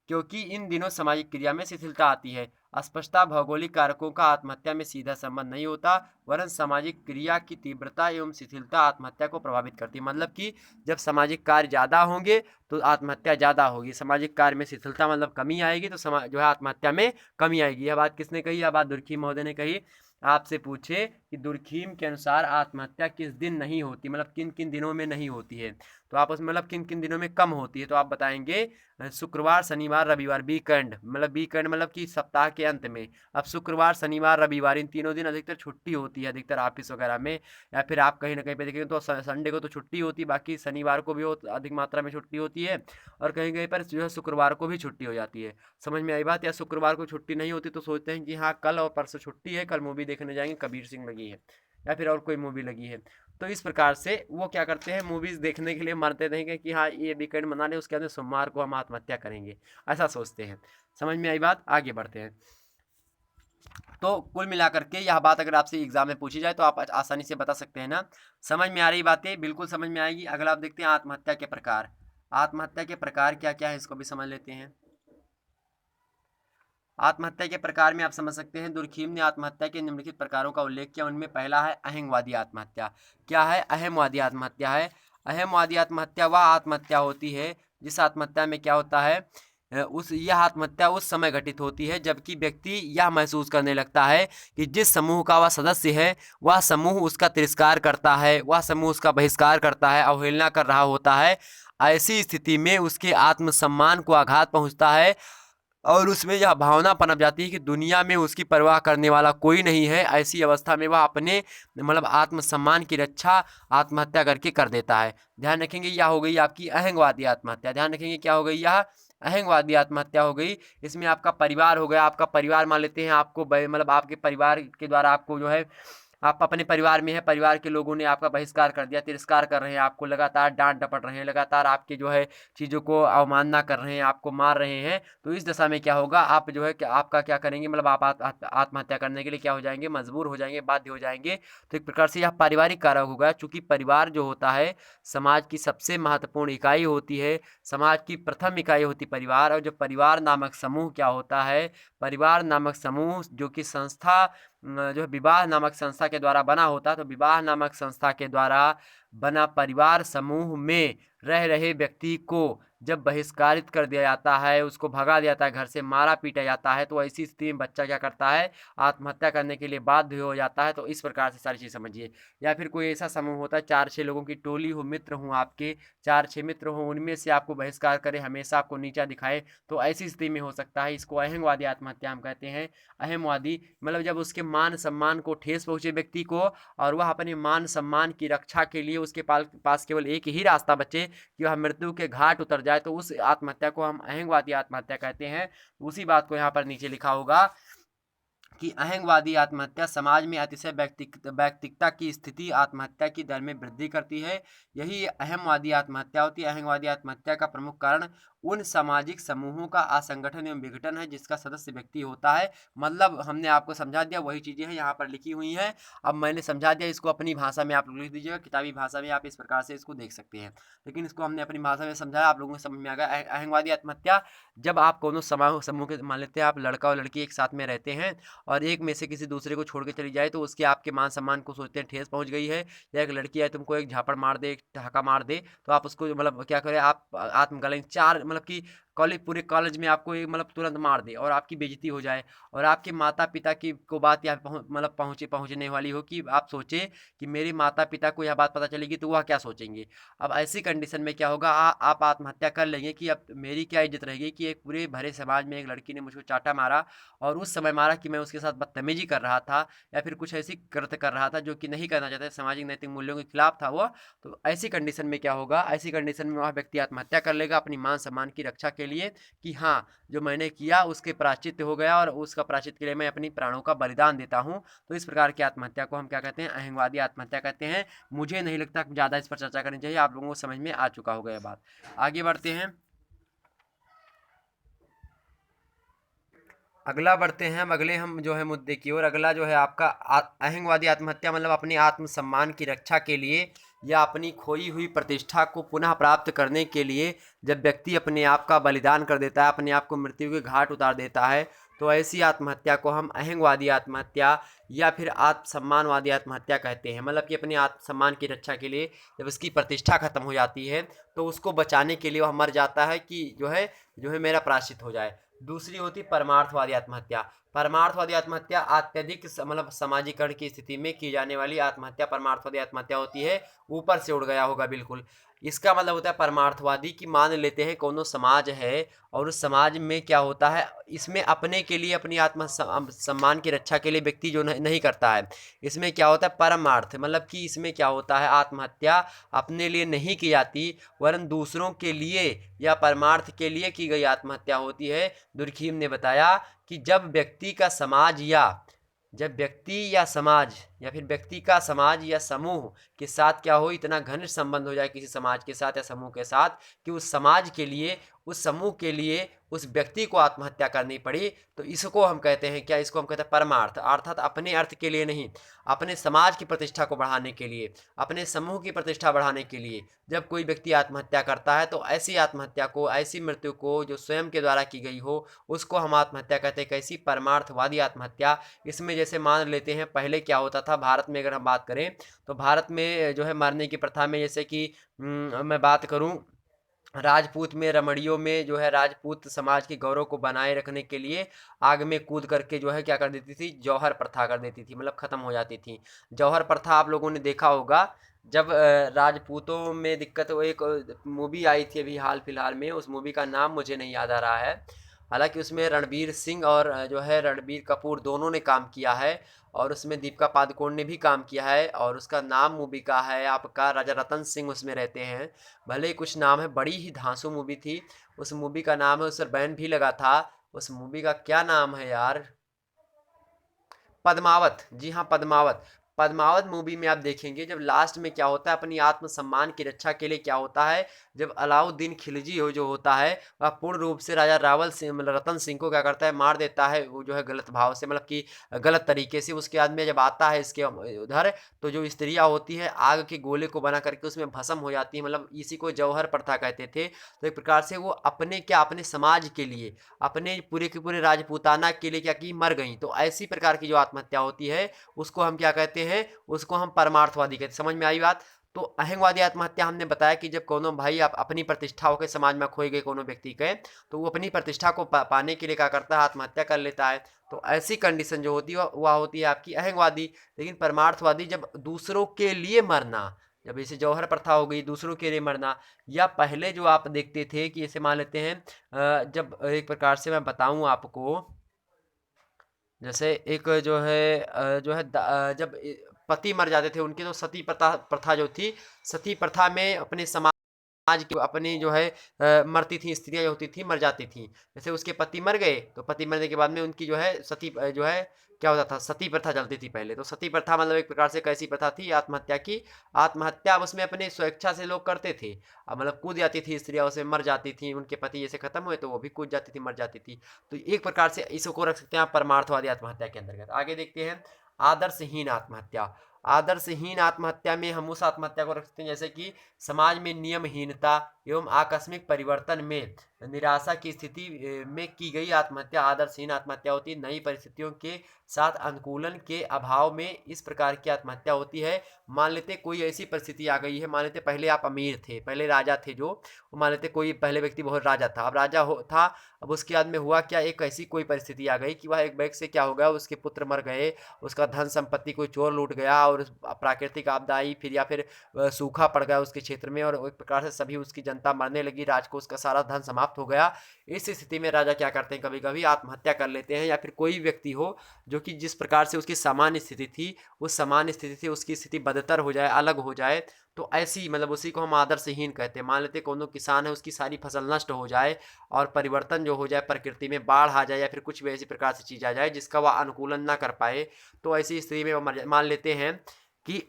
क्योंकि इन दिनों सामाजिक क्रिया में शिथिलता आती है। अस्पष्टता भौगोलिक कारकों का आत्महत्या में सीधा संबंध नहीं होता, वरन सामाजिक क्रिया की तीव्रता एवं शिथिलता आत्महत्या को प्रभावित करती है। मतलब कि जब सामाजिक कार्य ज़्यादा होंगे तो आत्महत्या ज़्यादा होगी, सामाजिक कार्य में शिथिलता मतलब कमी आएगी तो जो है आत्महत्या में कमी आएगी। यह बात किसने कही? यह बात दुर्खिम महोदय ने कही। आपसे पूछे कि दुर्खिम के अनुसार आत्महत्या किस दिन नहीं होती, मतलब किन किन दिनों में नहीं होती है, तो आप उसमें मतलब किन किन दिनों में कम होती है, तो आप बताएंगे शुक्रवार, शनिवार, रविवार, वीकेंड मतलब कि सप्ताह के अंत में। अब शुक्रवार, शनिवार, रविवार, इन तीनों दिन अधिकतर छुट्टी होती है, अधिकतर ऑफिस वगैरह में, या फिर आप कहीं ना कहीं पे देखेंगे तो संडे को तो छुट्टी होती है, बाकी शनिवार को भी अधिक मात्रा में छुट्टी होती है, और कहीं कहीं पर जो है शुक्रवार को भी छुट्टी हो जाती है। समझ में आई बात? या शुक्रवार को छुट्टी नहीं होती तो सोचते हैं कि हाँ कल और परसों छुट्टी है, कल मूवी देखने जाएंगे, कबीर सिंह लगी है या फिर और कोई मूवी लगी है। तो इस प्रकार से वो क्या करते हैं? मूवीज देखने के लिए मरते रहेंगे कि हाँ ये वीकेंड मना ले, उसके अंदर सोमवार को हम आत्महत्या करेंगे, ऐसा सोचते हैं। समझ में आई बात? आगे बढ़ते हैं। तो कुल मिलाकर के यह बात अगर आपसे एग्जाम में पूछी जाए तो आप आसानी से बता सकते हैं ना। समझ में आ रही बातें? बिल्कुल समझ में आएगी। अगला आप देखते हैं आत्महत्या के प्रकार। आत्महत्या के प्रकार क्या क्या है, इसको भी समझ लेते हैं। आत्महत्या के प्रकार में आप समझ सकते हैं, दुर्खिम ने आत्महत्या के निम्नलिखित प्रकारों का उल्लेख किया। उनमें पहला है अहंगवादी आत्महत्या। क्या है? अहंगवादी आत्महत्या है। अहंगवादी आत्महत्या वह आत्महत्या होती है जिस आत्महत्या में क्या होता है, यह आत्महत्या उस समय घटित होती है जबकि व्यक्ति यह महसूस करने लगता है कि जिस समूह का वह सदस्य है वह समूह उसका तिरस्कार करता है, वह समूह उसका बहिष्कार करता है, अवहेलना कर रहा होता है। ऐसी स्थिति में उसके आत्मसम्मान को आघात पहुंचता है, और उसमें यह भावना पनप जाती है कि दुनिया में उसकी परवाह करने वाला कोई नहीं है। ऐसी अवस्था में वह अपने आत्मसम्मान की रक्षा आत्महत्या करके कर देता है। ध्यान रखेंगे, यह हो गई आपकी अहंगवादी आत्महत्या। ध्यान रखेंगे क्या हो गई? यह अहंगवादी आत्महत्या हो गई। इसमें आपका परिवार हो गया, आपका परिवार मान लेते हैं आपको आपके परिवार के द्वारा आपको जो है आप अपने परिवार में है, परिवार के लोगों ने आपका बहिष्कार कर दिया, तिरस्कार कर रहे हैं, आपको लगातार डांट डपट रहे हैं, लगातार आपके जो है चीज़ों को अवमानना कर रहे हैं, आपको मार रहे हैं, तो इस दशा में क्या होगा, आप जो है आपका क्या करेंगे, मतलब आप आत्महत्या करने के लिए क्या हो जाएंगे, मजबूर हो जाएंगे, बाध्य हो जाएंगे। तो एक प्रकार से यह पारिवारिक कारक होगा, चूंकि परिवार जो होता है समाज की सबसे महत्वपूर्ण इकाई होती है, समाज की प्रथम इकाई होती परिवार। और जो परिवार नामक समूह क्या होता है, परिवार नामक समूह जो कि संस्था जो है विवाह नामक संस्था के द्वारा बना होता है, तो विवाह नामक संस्था के द्वारा बना परिवार समूह में रह रहे व्यक्ति को जब बहिष्कारित कर दिया जाता है, उसको भगा दिया जाता है, घर से मारा पीटा जाता है, तो ऐसी स्थिति में बच्चा क्या करता है, आत्महत्या करने के लिए बाध्य हो जाता है। तो इस प्रकार से सारी चीज़ समझिए। या फिर कोई ऐसा समूह होता है, 4-6 लोगों की टोली हो, मित्र हों आपके, 4-6 मित्र हों, उनमें से आपको बहिष्कार करे, हमेशा आपको नीचा दिखाए, तो ऐसी स्थिति में हो सकता है। इसको अहंगवादी आत्महत्या हम कहते हैं। अहमवादी मतलब जब उसके मान सम्मान को ठेस पहुंचे व्यक्ति को, और वह अपने मान सम्मान की रक्षा के लिए उसके पास केवल एक ही रास्ता बचे कि वह मृत्यु के घाट उतर जाए, तो उस आत्महत्या को हम अहंगवादी आत्महत्या कहते हैं। उसी बात को यहाँ पर नीचे लिखा होगा कि अहंगवादी आत्महत्या समाज में अतिशय व्यक्तिकता की स्थिति आत्महत्या की दर में वृद्धि करती है। यही अहमवादी आत्महत्या होती है। अहंगवादी आत्महत्या का प्रमुख कारण उन सामाजिक समूहों का असंगठन एवं विघटन है जिसका सदस्य व्यक्ति होता है। मतलब हमने आपको समझा दिया, वही चीज़ें हैं यहाँ पर लिखी हुई हैं। अब मैंने समझा दिया, इसको अपनी भाषा में आप लोग लिख दीजिएगा, किताबी भाषा में आप इस प्रकार से इसको देख सकते हैं। लेकिन इसको हमने अपनी भाषा में समझाया, आप लोगों को समझ में आ गया। अहंगवादी आत्महत्या, जब आप कोनो समूह के मान लेते हैं, आप लड़का और लड़की एक साथ में रहते हैं और एक में से किसी दूसरे को छोड़ के चली जाए, तो उसके आपके मान सम्मान को सोचते हैं ठेस पहुंच गई है, या एक लड़की है तुमको एक झापड़ मार दे, एक ठहाका मार दे, तो आप उसको मतलब क्या करें, आप आत्मगलन चार मतलब कि पूरे कॉलेज में आपको एक मतलब तुरंत मार दे और आपकी बेइज्जती हो जाए, और आपके माता पिता की को बात यह मतलब पहुंचने वाली हो कि आप सोचे कि मेरे माता पिता को यह बात पता चलेगी तो वह क्या सोचेंगे। अब ऐसी कंडीशन में क्या होगा, आप आत्महत्या कर लेंगे कि अब मेरी क्या इज्जत रहेगी कि एक पूरे भरे समाज में एक लड़की ने मुझको चाटा मारा, और उस समय मारा कि मैं उसके साथ बदतमीजी कर रहा था, या फिर कुछ ऐसी कृत्य कर रहा था जो कि नहीं करना चाहता, सामाजिक नैतिक मूल्यों के खिलाफ था वो। तो ऐसी कंडीशन में क्या होगा, ऐसी कंडीशन में वह व्यक्ति आत्महत्या कर लेगा अपनी मान सम्मान की रक्षा के लिए, कि हाँ जो मैंने किया उसके प्रायश्चित हो गया, और उसका प्रायश्चित के लिए मैं अपनी प्राणों का बलिदान देता हूँ। तो इस प्रकार की आत्महत्या को हम क्या कहते हैं, अहंगवादी आत्महत्या कहते हैं। मुझे नहीं लगता ज़्यादा इस पर चर्चा करनी चाहिए, आप लोगों को समझ में आ चुका होगा यह बात। आगे बढ़ते हैं, अगला बढ़ते हैं हम अगले हम जो है मुद्दे की ओर। अगला जो है आपका अहंगवादी आत्महत्या मतलब अपने आत्मसम्मान की रक्षा के लिए या अपनी खोई हुई प्रतिष्ठा को पुनः प्राप्त करने के लिए जब व्यक्ति अपने आप का बलिदान कर देता है, अपने आप को मृत्यु के घाट उतार देता है, तो ऐसी आत्महत्या को हम अहंगवादी आत्महत्या या फिर आत्मसम्मानवादी आत्महत्या कहते हैं। मतलब कि अपने आत्मसम्मान की रक्षा के लिए जब उसकी प्रतिष्ठा खत्म हो जाती है, तो उसको बचाने के लिए वह मर जाता है कि जो है मेरा प्रायश्चित हो जाए। दूसरी होती परमार्थवादी आत्महत्या। परमार्थवादी आत्महत्या अत्यधिक मतलब समाजीकरण की स्थिति में की जाने वाली आत्महत्या परमार्थवादी आत्महत्या होती है। ऊपर से उड़ गया होगा बिल्कुल। इसका मतलब होता है परमार्थवादी की मान लेते हैं कोनो समाज है, और उस समाज में क्या होता है, इसमें अपने के लिए अपनी आत्म सम्मान की रक्षा के लिए व्यक्ति जो नहीं करता है, इसमें क्या होता है परमार्थ, मतलब कि इसमें क्या होता है, आत्महत्या अपने लिए नहीं की जाती वरन दूसरों के लिए या परमार्थ के लिए की गई आत्महत्या होती है। दुर्खीम ने बताया कि जब व्यक्ति या समाज या फिर व्यक्ति का समाज या समूह के साथ क्या हो, इतना घनिष्ठ संबंध हो जाए किसी समाज के साथ या समूह के साथ कि उस समाज के लिए, उस समूह के लिए उस व्यक्ति को आत्महत्या करनी पड़ी, तो इसको हम कहते हैं क्या, इसको हम कहते हैं परमार्थ। अर्थात अपने अर्थ के लिए नहीं, अपने समाज की प्रतिष्ठा को बढ़ाने के लिए, अपने समूह की प्रतिष्ठा बढ़ाने के लिए जब कोई व्यक्ति आत्महत्या करता है, तो ऐसी आत्महत्या को, ऐसी मृत्यु को जो स्वयं के द्वारा की गई हो, उसको हम आत्महत्या कहते हैं। कैसी, परमार्थवादी आत्महत्या। इसमें जैसे मान लेते हैं पहले क्या होता था भारत में, अगर हम बात करें तो भारत में जो है मरने की प्रथा में, जैसे कि मैं बात करूं राजपूत में, रमणियों में जो है राजपूत समाज के गौरव को बनाए रखने के लिए आग में कूद करके जो है क्या कर देती थी, जौहर प्रथा कर देती थी, मतलब खत्म हो जाती थी। जौहर प्रथा आप लोगों ने देखा होगा, जब राजपूतों में दिक्कत हो, एक मूवी आई थी अभी हाल फिलहाल में, उस मूवी का नाम मुझे नहीं याद आ रहा है, हालांकि उसमें रणबीर सिंह और जो है रणबीर कपूर दोनों ने काम किया है, और उसमें दीपिका पादुकोण ने भी काम किया है, और उसका नाम मूवी का है आपका राजा रतन सिंह उसमें रहते हैं। भले ही कुछ नाम है, बड़ी ही धांसू मूवी थी। उस मूवी का नाम है, उस पर बैन भी लगा था। उस मूवी का क्या नाम है यार, पद्मावत। जी हाँ, पद्मावत। पद्मावत मूवी में आप देखेंगे जब लास्ट में क्या होता है, अपनी आत्मसम्मान की रक्षा के लिए क्या होता है, जब अलाउद्दीन खिलजी हो जो होता है वह पूर्ण रूप से राजा रावल सिंह मतलब रतन सिंह को क्या करता है, मार देता है, वो जो है गलत भाव से मतलब कि गलत तरीके से। उसके बाद में जब आता है इसके उधर, तो जो स्त्रियां होती है आग के गोले को बना करके उसमें भस्म हो जाती है, मतलब इसी को जौहर प्रथा कहते थे। तो एक प्रकार से वो अपने क्या, अपने समाज के लिए, अपने पूरे के पूरे राजपूताना के लिए क्या की, मर गई। तो ऐसी प्रकार की जो आत्महत्या होती है उसको हम क्या कहते हैं, उसको हम परमार्थवादी कहते हैं। समझ में आई बात। तो अहंगवादी आत्महत्या हमने बताया कि जब कोनो भाई आप अपनी प्रतिष्ठा होकर समाज में खोए गए कोनो व्यक्ति के, तो वो अपनी प्रतिष्ठा को पाने के लिए क्या करता है, आत्महत्या कर लेता है। तो ऐसी कंडीशन जो होती है वह होती है आपकी अहंगवादी। लेकिन परमार्थवादी जब दूसरों के लिए मरना, जब जैसे जौहर प्रथा हो गई, दूसरों के लिए मरना, या पहले जो आप देखते थे कि जैसे मान लेते हैं जब एक प्रकार से मैं बताऊं आपको, जैसे एक जो है जब पति मर जाते थे उनके, तो सती प्रथा प्रथा जो थी, सती प्रथा में अपने समाज की अपनी जो है मरती थी स्त्रियां जो होती थी, मर जाती थी। जैसे उसके पति मर गए तो पति मरने के बाद में उनकी जो है सती जो है क्या होता था, सती प्रथा चलती थी पहले। तो सती प्रथा मतलब एक प्रकार से कैसी प्रथा थी, आत्महत्या की। आत्महत्या उसमें अपने स्वेच्छा से लोग करते थे, अब मतलब कूद जाती थी स्त्रियां, उसमें मर जाती थी, उनके पति जैसे खत्म हुए तो वो भी कूद जाती थी, मर जाती थी। तो एक प्रकार से इसको रख सकते हैं आप परमार्थवादी आत्महत्या के अंतर्गत। आगे देखते हैं आदर्शहीन आत्महत्या। आदर्शहीन आत्महत्या में हम उस आत्महत्या को रख सकते हैं जैसे कि समाज में नियमहीनता एवं आकस्मिक परिवर्तन में निराशा की स्थिति में की गई आत्महत्या आदर्शहीन आत्महत्या होती है। नई परिस्थितियों के साथ अनुकूलन के अभाव में इस प्रकार की आत्महत्या होती है। मान लेते कोई ऐसी परिस्थिति आ गई है, मान लेते पहले आप अमीर थे, पहले राजा थे, जो मान लेते कोई पहले व्यक्ति बहुत राजा था, अब राजा हो था, अब उसके बाद में हुआ क्या, एक ऐसी कोई परिस्थिति आ गई कि वह एक बैग से क्या हो गया, उसके पुत्र मर गए, उसका धन संपत्ति कोई चोर लूट गया, और प्राकृतिक आपदा आई फिर, या फिर सूखा पड़ गया उसके क्षेत्र में, और एक प्रकार से सभी उसकी जनता मरने लगी, राज को उसका सारा धन समाप्त हो गया। इस स्थिति में राजा क्या करते हैं, कभी कभी आत्महत्या कर लेते हैं। या फिर कोई व्यक्ति हो जो कि जिस प्रकार से उसकी सामान्य स्थिति थी, उस सामान्य स्थिति से उसकी स्थिति बदतर हो जाए, अलग हो जाए, तो ऐसी मतलब उसी को हम आदर्शहीन कहते हैं। मान लेते कोनो किसान है, उसकी सारी फसल नष्ट हो जाए और परिवर्तन जो हो जाए, प्रकृति में बाढ़ आ जाए या फिर कुछ भी ऐसी प्रकार से चीज आ जाए जिसका वह अनुकूलन ना कर पाए, तो ऐसी स्थिति में मान लेते हैं कि,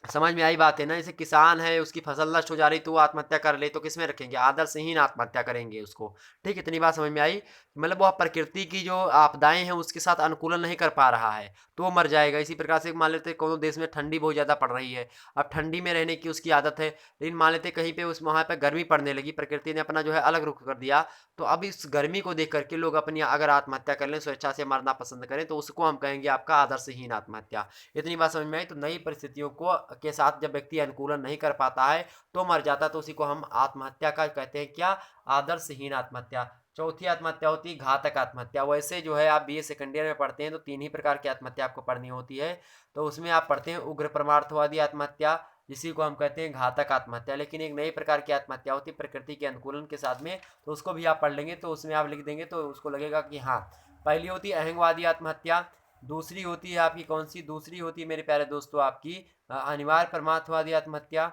समझ में आई बात है ना। जैसे किसान है, उसकी फसल नष्ट हो जा रही तो वो आत्महत्या कर ले, तो किस में रखेंगे, आदर्शहीन आत्महत्या करेंगे उसको। ठीक, इतनी बात समझ में आई। मतलब वह प्रकृति की जो आपदाएं हैं उसके साथ अनुकूलन नहीं कर पा रहा है तो वो मर जाएगा। इसी प्रकार से मान लेते कोनो देश में ठंडी बहुत ज़्यादा पड़ रही है, अब ठंडी में रहने की उसकी आदत है, लेकिन मान लेते कहीं पे उस वहाँ पे गर्मी पड़ने लगी, प्रकृति ने अपना जो है अलग रुख कर दिया, तो अब इस गर्मी को देख करके लोग अपनी अगर आत्महत्या कर लें, स्वेच्छा से मरना पसंद करें, तो उसको हम कहेंगे आपका आदर्शहीन आत्महत्या। इतनी बात समझ में आई। तो नई परिस्थितियों को के साथ जब व्यक्ति अनुकूलन नहीं कर पाता है तो मर जाता है, तो उसी को हम आत्महत्या का कहते हैं क्या, आदर्शहीन आत्महत्या। चौथी आत्महत्या होती है घातक आत्महत्या। वैसे जो है आप बीए सेकंड ईयर में पढ़ते हैं तो तीन ही प्रकार की आत्महत्या आपको पढ़नी होती है, तो उसमें आप पढ़ते हैं उग्र परमार्थवादी आत्महत्या, जिसी को हम कहते हैं घातक आत्महत्या। लेकिन एक नई प्रकार की आत्महत्या होती है प्रकृति के अनुकूलन के साथ में, तो उसको भी आप पढ़ लेंगे, तो उसमें आप लिख देंगे तो उसको लगेगा कि हाँ। पहली होती है अहंगवादी आत्महत्या, दूसरी होती है आपकी कौन सी, दूसरी होती है मेरे प्यारे दोस्तों आपकी अनिवार्य परमार्थवादी आत्महत्या,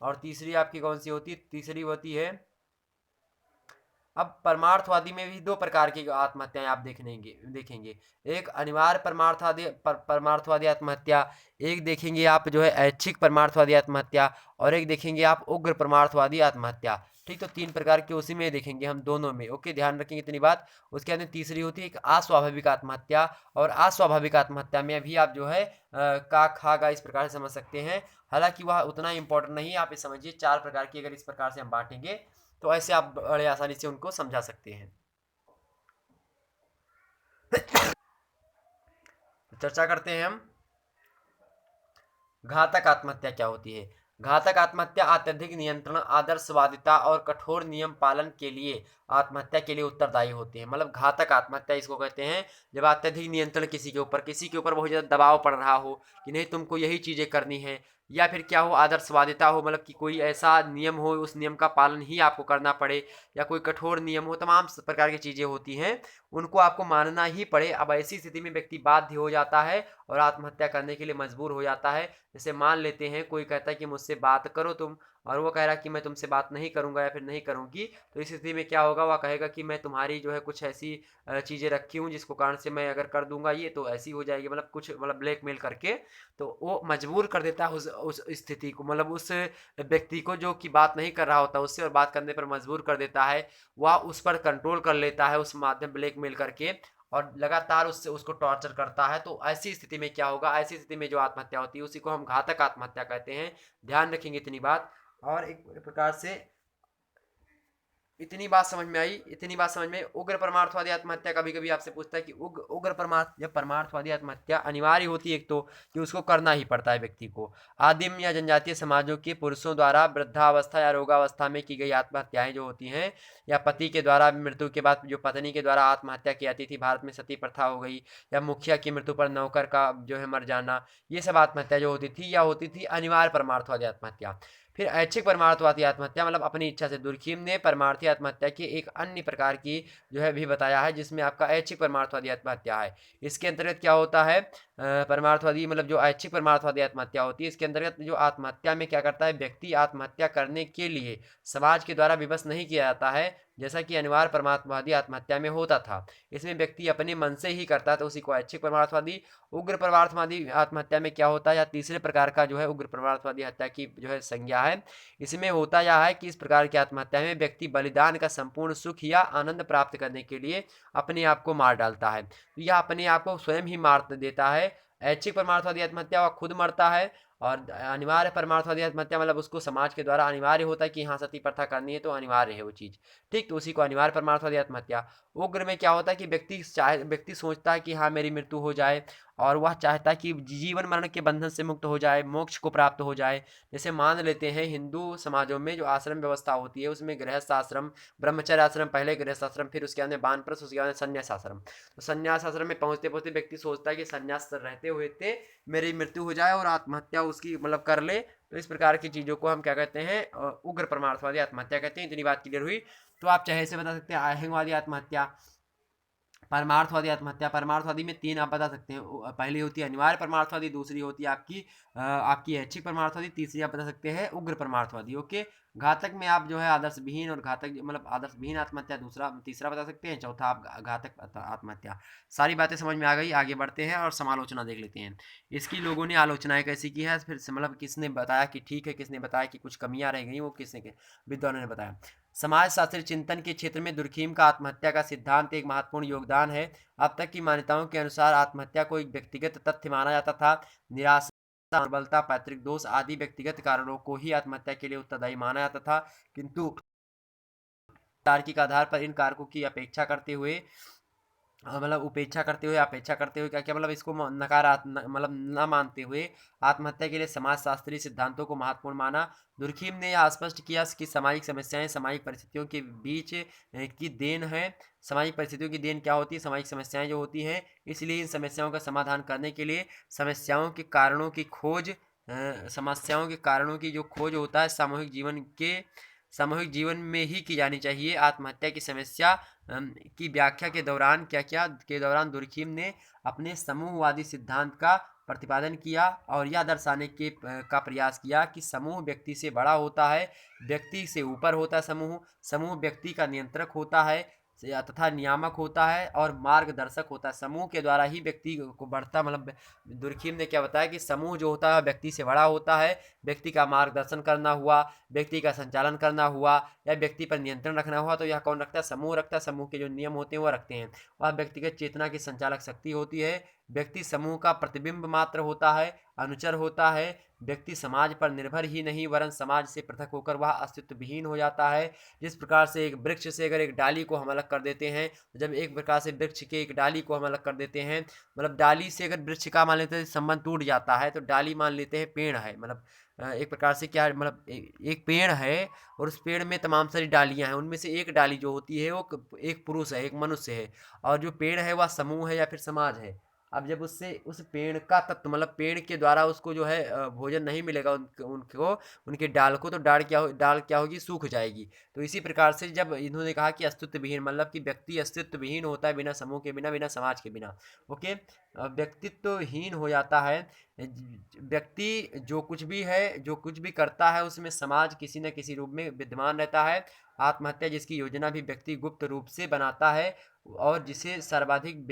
और तीसरी आपकी कौन सी होती है, तीसरी होती है, अब परमार्थवादी में भी दो प्रकार की आत्महत्याएं आप देखेंगे। एक अनिवार्य परमार्थवादी आत्महत्या, एक देखेंगे आप जो है ऐच्छिक परमार्थवादी आत्महत्या, और एक देखेंगे आप उग्र परमार्थवादी आत्महत्या। ठीक, तो तीन प्रकार के उसी में देखेंगे हम दोनों में। ओके, ध्यान रखेंगे इतनी बात। उसके बाद तीसरी होती है एक अस्वाभाविक आत्महत्या, और अस्वाभाविक आत्महत्या में भी आप जो है का खा गा इस प्रकार से समझ सकते हैं। हालांकि वह उतना इंपॉर्टेंट नहीं है, आप ये समझिए चार प्रकार की अगर इस प्रकार से हम बांटेंगे तो ऐसे आप बड़े आसानी से उनको समझा सकते हैं। चर्चा करते हैं हम, घातक आत्महत्या क्या होती है। घातक आत्महत्या अत्यधिक नियंत्रण, आदर्शवादिता और कठोर नियम पालन के लिए आत्महत्या के लिए उत्तरदायी होती है। मतलब घातक आत्महत्या इसको कहते हैं जब अत्यधिक नियंत्रण किसी के ऊपर बहुत ज़्यादा दबाव पड़ रहा हो कि नहीं तुमको यही चीज़ें करनी है, या फिर क्या हो आदर्शवादिता हो, मतलब कि कोई ऐसा नियम हो उस नियम का पालन ही आपको करना पड़े, या कोई कठोर नियम हो, तमाम प्रकार की चीज़ें होती हैं उनको आपको मानना ही पड़े। अब ऐसी स्थिति में व्यक्ति बाध्य हो जाता है और आत्महत्या करने के लिए मजबूर हो जाता है। जैसे मान लेते हैं कोई कहता है कि मुझसे बात करो तुम, और वो कह रहा कि मैं तुमसे बात नहीं करूँगा या फिर नहीं करूँगी, तो इस स्थिति में क्या होगा, वह कहेगा कि मैं तुम्हारी जो है कुछ ऐसी चीज़ें रखी हूँ जिसको कारण से मैं अगर कर दूंगा ये तो ऐसी हो जाएगी, मतलब कुछ मतलब ब्लैकमेल करके। तो वो मजबूर कर देता है उस स्थिति को, मतलब उस व्यक्ति को जो कि बात नहीं कर रहा होता उससे और बात करने पर मजबूर कर देता है। वह उस पर कंट्रोल कर लेता है उस माध्यम ब्लैकमेल करके, और लगातार उससे उसको टॉर्चर करता है। तो ऐसी स्थिति में क्या होगा, ऐसी स्थिति में जो आत्महत्या होती है उसी को हम घातक आत्महत्या कहते हैं। ध्यान रखेंगे इतनी बात। और एक प्रकार से इतनी बात समझ में आई, इतनी बात समझ में। उग्र परमार्थवादी आत्महत्या कभी कभी आपसे पूछता है कि उग्र परमार्थ या परमार्थवादी आत्महत्या अनिवार्य होती है एक तो कि उसको करना ही पड़ता है व्यक्ति को। आदिम या जनजातीय समाजों के पुरुषों द्वारा वृद्धावस्था या रोगावस्था में की गई आत्महत्याएं जो होती हैं, या पति के द्वारा मृत्यु के बाद जो पत्नी के द्वारा आत्महत्या की जाती थी, भारत में सती प्रथा हो गई, या मुखिया की मृत्यु पर नौकर का जो है मर जाना, ये सब आत्महत्या जो होती थी या होती थी अनिवार्य परमार्थवादी आत्महत्या। फिर ऐच्छिक परमार्थवादी आत्महत्या मतलब अपनी इच्छा से। दुर्खीम ने परमार्थी आत्महत्या की एक अन्य प्रकार की जो है भी बताया है जिसमें आपका ऐच्छिक परमार्थवादी आत्महत्या है। इसके अंतर्गत क्या होता है, परमार्थवादी मतलब जो ऐच्छिक परमार्थवादी आत्महत्या होती है, इसके अंतर्गत जो आत्महत्या में क्या करता है, व्यक्ति आत्महत्या करने के लिए समाज के द्वारा विवश नहीं किया जाता है जैसा कि अनिवार्य परमार्थवादी आत्महत्या में होता था। इसमें व्यक्ति अपने मन से ही करता है, तो उसी को ऐच्छिक परमार्थवादी। उग्र परमार्थवादी आत्महत्या में क्या होता है, या तीसरे प्रकार का जो है उग्र परमार्थवादी हत्या की जो है संज्ञा है, इसमें होता यह है कि इस प्रकार की आत्महत्या में व्यक्ति बलिदान का संपूर्ण सुख या आनंद प्राप्त करने के लिए अपने आप को मार डालता है। तो यह अपने आप को स्वयं ही मार देता है। ऐच्छिक परमार्थवादी आत्महत्या वह खुद मरता है, और अनिवार्य परमार्थवादी आत्महत्या मतलब उसको समाज के द्वारा अनिवार्य होता है कि हाँ सती प्रथा करनी है तो अनिवार्य है वो चीज़। ठीक, तो उसी को अनिवार्य परमार्थवादी आत्महत्या। उग्र में क्या होता है कि व्यक्ति सोचता है कि हाँ मेरी मृत्यु हो जाए, और वह चाहता है कि जीवन मरण के बंधन से मुक्त हो जाए, मोक्ष को प्राप्त हो जाए। जैसे मान लेते हैं हिंदू समाजों में जो आश्रम व्यवस्था होती है उसमें गृहस्थ आश्रम, ब्रह्मचर्य आश्रम, पहले गृहस्थ आश्रम, फिर उसके बाद में वानप्रस्थ, उसके बाद में संन्यास आश्रम। तो संन्यास आश्रम में पहुंचते पहुंचते व्यक्ति सोचता है कि संन्यास रहते हुए मेरी मृत्यु हो जाए और आत्महत्या उसकी मतलब कर ले। तो इस प्रकार की चीज़ों को हम क्या कहते हैं, उग्र परमार्थवादी आत्महत्या कहते हैं। इतनी बात क्लियर हुई। तो आप चाहे से बता सकते हैं अहिंगवादी आत्महत्या, परमार्थवादी आत्महत्या। परमार्थवादी में तीन आप बता सकते हैं, पहली होती है अनिवार्य परमार्थवादी, दूसरी होती है आपकी ऐच्छिक परमार्थवादी, तीसरी आप बता सकते हैं उग्र परमार्थवादी। ओके। घातक में आप जो है आदर्श विहीन और घातक मतलब आदर्श विहीन आत्महत्या दूसरा तीसरा बता सकते हैं, चौथा आप घातक आत्महत्या। सारी बातें समझ में आ गई, आगे बढ़ते हैं और समालोचना देख लेते हैं। इसकी लोगों ने आलोचनाएं कैसी की है, फिर मतलब किसने बताया कि ठीक है, किसने बताया कि कुछ कमियां रह गई, वो किसने विद्वानों ने बताया। समाज शास्त्र चिंतन के क्षेत्र में दुर्खीम का आत्महत्या का सिद्धांत एक महत्वपूर्ण योगदान है। अब तक की मान्यताओं के अनुसार आत्महत्या को एक व्यक्तिगत तथ्य माना जाता था। निराशा, दुर्बलता, पैतृक दोष आदि व्यक्तिगत कारणों को ही आत्महत्या के लिए उत्तरदायी माना जाता था, किंतु तार्किक आधार पर इन कारकों की अपेक्षा करते हुए मतलब उपेक्षा करते हुए अपेक्षा करते हुए क्या क्या मतलब इसको नकारात्मक मतलब न मानते हुए आत्महत्या के लिए समाजशास्त्रीय सिद्धांतों को महत्वपूर्ण माना। दुर्खीम ने यह स्पष्ट किया कि सामाजिक समस्याएं सामाजिक परिस्थितियों के बीच की देन है। सामाजिक परिस्थितियों की देन क्या होती है, सामाजिक समस्याएं जो होती हैं, इसलिए इन समस्याओं का समाधान करने के लिए समस्याओं के कारणों की जो खोज होता है सामूहिक जीवन में ही की जानी चाहिए। आत्महत्या की समस्या की व्याख्या के दौरान दुर्खीम ने अपने समूहवादी सिद्धांत का प्रतिपादन किया और यह दर्शाने का प्रयास किया कि समूह व्यक्ति से बड़ा होता है, व्यक्ति से ऊपर होता है। समूह व्यक्ति का नियंत्रक होता है तथा नियामक होता है और मार्गदर्शक होता है। समूह के द्वारा ही व्यक्ति को बढ़ता मतलब दुर्खीम ने क्या बताया कि समूह जो होता है व्यक्ति से बड़ा होता है, व्यक्ति का मार्गदर्शन करना हुआ, व्यक्ति का संचालन करना हुआ या व्यक्ति पर नियंत्रण रखना हुआ, तो यह कौन रखता है, समूह रखता है। समूह के जो नियम होते हैं वह रखते हैं। वह व्यक्तिगत चेतना की संचालक शक्ति होती है। व्यक्ति समूह का प्रतिबिंब मात्र होता है, अनुचर होता है। व्यक्ति समाज पर निर्भर ही नहीं वरन समाज से पृथक होकर वह अस्तित्व विहीन हो जाता है। जिस प्रकार से एक वृक्ष से अगर एक डाली को हम अलग कर देते हैं, जब एक प्रकार से वृक्ष के एक डाली को हम अलग कर देते हैं, मतलब डाली से अगर वृक्ष का मान लेते हैं संबंध टूट जाता है, तो डाली मान लेते हैं पेड़ है, मतलब एक प्रकार से क्या है, मतलब एक पेड़ है और उस पेड़ में तमाम सारी डालियां हैं, उनमें से एक डाली जो होती है वो एक पुरुष है, एक मनुष्य है, और जो पेड़ है वह समूह है या फिर समाज है। अब जब उससे उस पेड़ का तत्व मतलब पेड़ के द्वारा उसको जो है भोजन नहीं मिलेगा उनको उनके डाल को, तो डाल क्या होगी, सूख जाएगी। तो इसी प्रकार से जब इन्होंने कहा कि अस्तित्व विहीन मतलब कि व्यक्ति अस्तित्व विहीन होता है बिना समूह के बिना, बिना समाज के बिना। ओके, व्यक्तित्व हीन हो जाता है व्यक्ति जो कुछ भी है, जो कुछ भी करता है, उसमें समाज किसी न किसी रूप में विद्यमान रहता है। आत्महत्या जिसकी योजना भी व्यक्ति गुप्त रूप से बनाता है और जिसे सर्वाधिक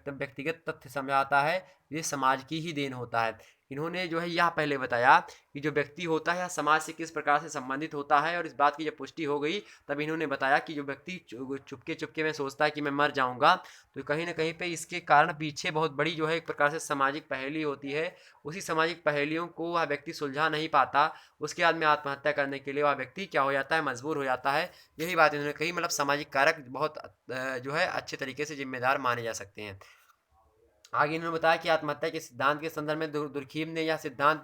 व्यक्तिगत तथ्य समझाता है, ये समाज की ही देन होता है। इन्होंने जो है यह पहले बताया कि जो व्यक्ति होता है समाज से किस प्रकार से संबंधित होता है, और इस बात की जब पुष्टि हो गई तब इन्होंने बताया कि जो व्यक्ति चुपके चुपके में सोचता है कि मैं मर जाऊंगा, तो कहीं ना कहीं पे इसके कारण पीछे बहुत बड़ी जो है एक प्रकार से सामाजिक पहेली होती है। उसी सामाजिक पहेलियों को वह व्यक्ति सुलझा नहीं पाता, उसके बाद में आत्महत्या करने के लिए वह व्यक्ति क्या हो जाता है, मजबूर हो जाता है। यही बात इन्होंने कही, मतलब सामाजिक कारक बहुत जो है अच्छे तरीके से जिम्मेदार माने जा सकते हैं। आगे इन्होंने बताया कि आत्महत्या के सिद्धांत के संदर्भ में दुर्खीम ने यह सिद्धांत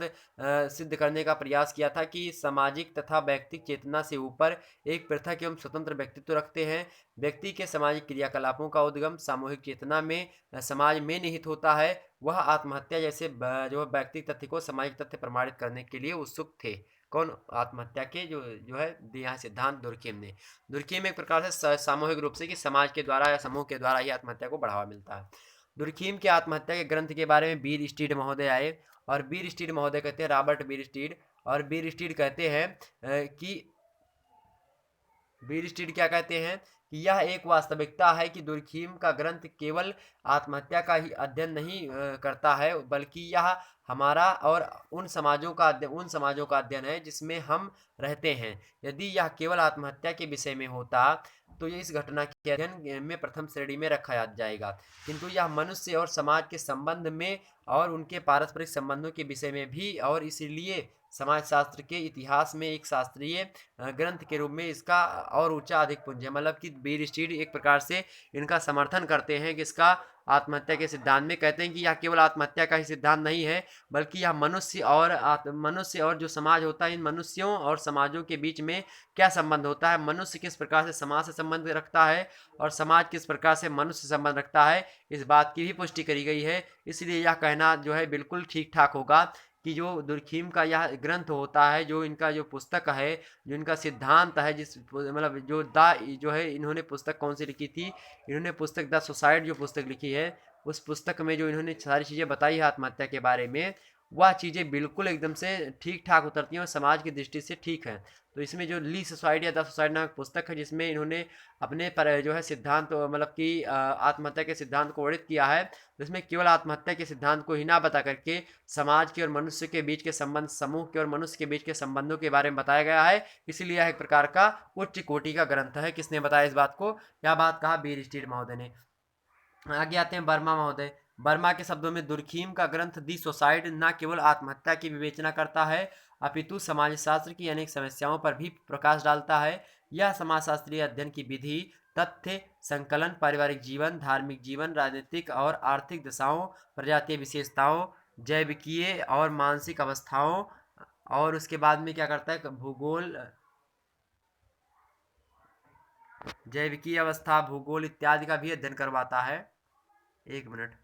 सिद्ध करने का प्रयास किया था कि सामाजिक तथा व्यक्तिक चेतना से ऊपर एक पृथक एवं स्वतंत्र व्यक्तित्व रखते हैं। व्यक्ति के सामाजिक क्रियाकलापों का उद्गम सामूहिक चेतना में समाज में निहित होता है। वह आत्महत्या जैसे जो व्यक्तिक तथ्य को सामाजिक तथ्य प्रमाणित करने के लिए उत्सुक थे। कौन? आत्महत्या के जो जो है दिया सिद्धांत दुर्खीम ने। दुर्खीम एक प्रकार से सामूहिक रूप से कि समाज के द्वारा या समूह के द्वारा ही आत्महत्या को बढ़ावा मिलता है। दुर्खीम के आत्महत्या के ग्रंथ के बारे में बीर स्टीड महोदय आए, और बीर स्टीड महोदय कहते हैं, रॉबर्ट बीर स्टीड, और बीर स्टीड कहते हैं कि बीर स्टीड क्या कहते हैं कि यह एक वास्तविकता है कि दुर्खीम का ग्रंथ केवल आत्महत्या का ही अध्ययन नहीं करता है, बल्कि यह हमारा और उन समाजों का अध्ययन है जिसमें हम रहते हैं। यदि यह केवल आत्महत्या के विषय में होता तो ये इस घटना के अध्ययन में प्रथम श्रेणी में रखा जाएगा, किंतु यह मनुष्य और समाज के संबंध में और उनके पारस्परिक संबंधों के विषय में भी, और इसलिए समाजशास्त्र के इतिहास में एक शास्त्रीय ग्रंथ के रूप में इसका और ऊंचा अधिक पुंज है। मतलब कि बीर स्टीड एक प्रकार से इनका समर्थन करते हैं कि इसका आत्महत्या के सिद्धांत में, कहते हैं कि यह केवल आत्महत्या का ही सिद्धांत नहीं है, बल्कि यह मनुष्य और जो समाज होता है, इन मनुष्यों और समाजों के बीच में क्या संबंध होता है, मनुष्य किस प्रकार से समाज से संबंध रखता है और समाज किस प्रकार से मनुष्य से संबंध रखता है, इस बात की भी पुष्टि करी गई है। इसलिए यह कहना जो है बिल्कुल ठीक ठाक होगा कि जो दुर्खीम का यह ग्रंथ होता है, जो इनका जो पुस्तक है, जो इनका सिद्धांत है, जिस मतलब जो है इन्होंने पुस्तक कौन सी लिखी थी, इन्होंने पुस्तक द सुसाइड जो पुस्तक लिखी है, उस पुस्तक में जो इन्होंने सारी चीज़ें बताई है आत्महत्या के बारे में, वह चीज़ें बिल्कुल एकदम से ठीक ठाक उतरती हैं और समाज की दृष्टि से ठीक है। तो इसमें जो ली सुसाइड या द सुसाइड नामक पुस्तक है, जिसमें इन्होंने अपने पर जो है सिद्धांत मतलब कि आत्महत्या के सिद्धांत को वर्णित किया है, जिसमें केवल आत्महत्या के सिद्धांत को ही ना बता करके समाज के और मनुष्य के बीच के संबंध, समूह के और मनुष्य के बीच के संबंधों के बारे में बताया गया है। इसलिए यह एक प्रकार का उच्च कोटि का ग्रंथ है। किसने बताया इस बात को? यह बात कहा बीर स्टीड महोदय ने। आगे आते हैं वर्मा महोदय। वर्मा के शब्दों में दुर्खीम का ग्रंथ दी सुसाइड न केवल आत्महत्या की विवेचना करता है, अपितु समाजशास्त्र की अनेक समस्याओं पर भी प्रकाश डालता है। यह समाजशास्त्रीय अध्ययन की विधि, तथ्य संकलन, पारिवारिक जीवन, धार्मिक जीवन, राजनीतिक और आर्थिक दशाओं, प्रजातीय विशेषताओं, जैविकीय और मानसिक अवस्थाओं, और उसके बाद में क्या करता है, भूगोल, जैविकीय अवस्था, भूगोल इत्यादि का भी अध्ययन करवाता है। एक मिनट।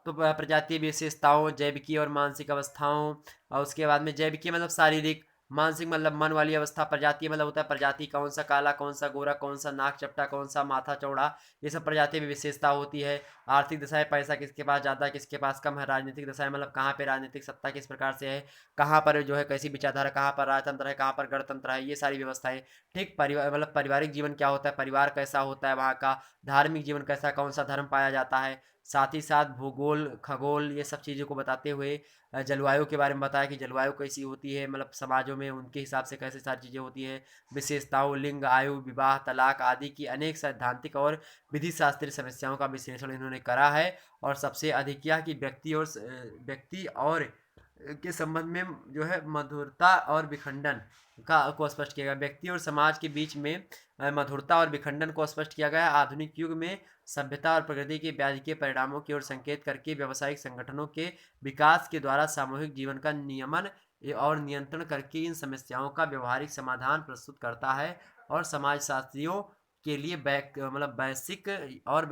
तो प्रजातीय विशेषताओं, जैविकीय और मानसिक अवस्थाओं, और उसके बाद में जैविकीय मतलब शारीरिक, मानसिक मतलब मन वाली अवस्था, प्रजातीय मतलब होता है प्रजाति, कौन सा काला, कौन सा गोरा, कौन सा नाक चपटा, कौन सा माथा चौड़ा, ये सब प्रजातीय विशेषता होती है। आर्थिक दशाएं, पैसा किसके पास ज़्यादा किसके पास कम है। राजनीतिक दशाएं मतलब कहाँ पे राजनीतिक सत्ता किस प्रकार से है, कहाँ पर जो है कैसी विचारधारा, कहाँ पर राजतंत्र है, कहाँ पर गणतंत्र है, ये सारी व्यवस्थाएं। ठीक, परिवार मतलब पारिवारिक जीवन क्या होता है, परिवार कैसा होता है वहाँ का, धार्मिक जीवन कैसा, कौन सा धर्म पाया जाता है, साथ ही साथ भूगोल, खगोल, ये सब चीज़ों को बताते हुए जलवायु के बारे में बताया कि जलवायु कैसी होती है, मतलब समाजों में उनके हिसाब से कैसे सारी चीज़ें होती हैं। विशेषताओं, लिंग, आयु, विवाह, तलाक आदि की अनेक सैद्धांतिक और विधि शास्त्रीय समस्याओं का विश्लेषण इन्होंने करा है। और सबसे अधिक यह कि व्यक्ति और के संबंध में जो है मधुरता और विखंडन को स्पष्ट किया गया। व्यक्ति और समाज के बीच में मधुरता और विखंडन को स्पष्ट किया गया। आधुनिक युग में सभ्यता और प्रगति के व्याधि के परिणामों की ओर संकेत करके व्यावसायिक संगठनों के विकास के द्वारा सामूहिक जीवन का नियमन और नियंत्रण करके इन समस्याओं का व्यवहारिक समाधान प्रस्तुत करता है, और समाजशास्त्रियों के लिए मतलब वैषयिक और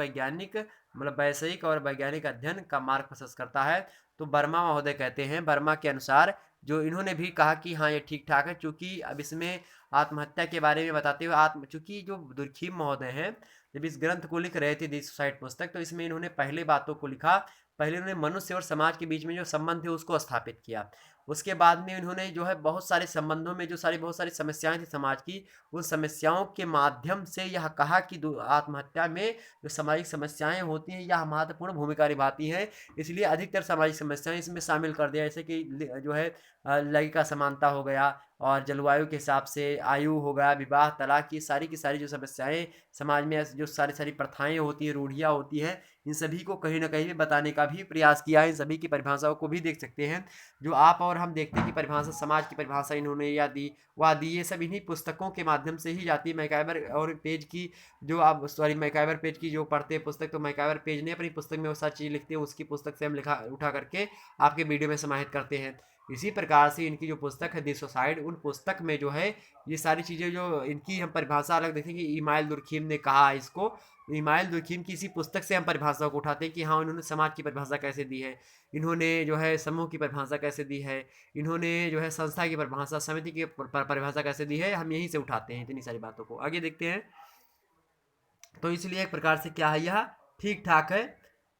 वैज्ञानिक अध्ययन का मार्ग प्रशस्त करता है। तो वर्मा महोदय कहते हैं, वर्मा के अनुसार जो इन्होंने भी कहा कि हाँ ये ठीक ठाक है, चूंकि अब इसमें आत्महत्या के बारे में बताते हुए चूंकि जो दुर्खीम महोदय हैं जब इस ग्रंथ को लिख रहे थे दी सुसाइड पुस्तक, तो इसमें इन्होंने पहले बातों को लिखा, पहले उन्होंने मनुष्य और समाज के बीच में जो संबंध थे उसको स्थापित किया। उसके बाद में उन्होंने जो है बहुत सारे संबंधों में जो बहुत सारी समस्याएं थी समाज की, उन समस्याओं के माध्यम से यह कहा कि आत्महत्या में जो सामाजिक समस्याएं होती हैं यह महत्वपूर्ण भूमिका निभाती हैं, इसलिए अधिकतर सामाजिक समस्याएं इसमें शामिल कर दिया, जैसे कि जो है लैंगिक समानता हो गया, और जलवायु के हिसाब से आयु हो गया, विवाह, तलाक की सारी जो समस्याएं समाज में जो सारी प्रथाएं होती हैं, रूढ़ियाँ होती हैं, इन सभी को कहीं ना कहीं बताने का भी प्रयास किया है। इन सभी की परिभाषाओं को भी देख सकते हैं, जो आप और हम देखते हैं कि परिभाषा, समाज की परिभाषा इन्होंने या दी वह दी, ये सब इन्हीं पुस्तकों के माध्यम से ही जाती है। मैकाइवर और पेज की जो आप मैकाइवर पेज की जो पढ़ते हैं पुस्तक, तो मैकाइवर पेज ने अपनी पुस्तक में वो सारी चीज़ लिखते हैं, उसकी पुस्तक से हम लिखा उठा करके आपके वीडियो में समाहित करते हैं। इसी प्रकार से इनकी जो पुस्तक है द सुसाइड, उन पुस्तक में जो है ये सारी चीज़ें जो इनकी हम परिभाषा अलग देखेंगे, इमाइल दुर्खीम ने कहा इसको, इमाइल दुर्खीम की इसी पुस्तक से हम परिभाषा को उठाते हैं कि हाँ इन्होंने समाज की परिभाषा कैसे दी है, इन्होंने जो है समूह की परिभाषा कैसे दी है, इन्होंने जो है संस्था की परिभाषा, समिति की परिभाषा कैसे दी है, हम यहीं से उठाते हैं इतनी सारी बातों को। आगे देखते हैं। तो इसलिए एक प्रकार से क्या है, यह ठीक ठाक है।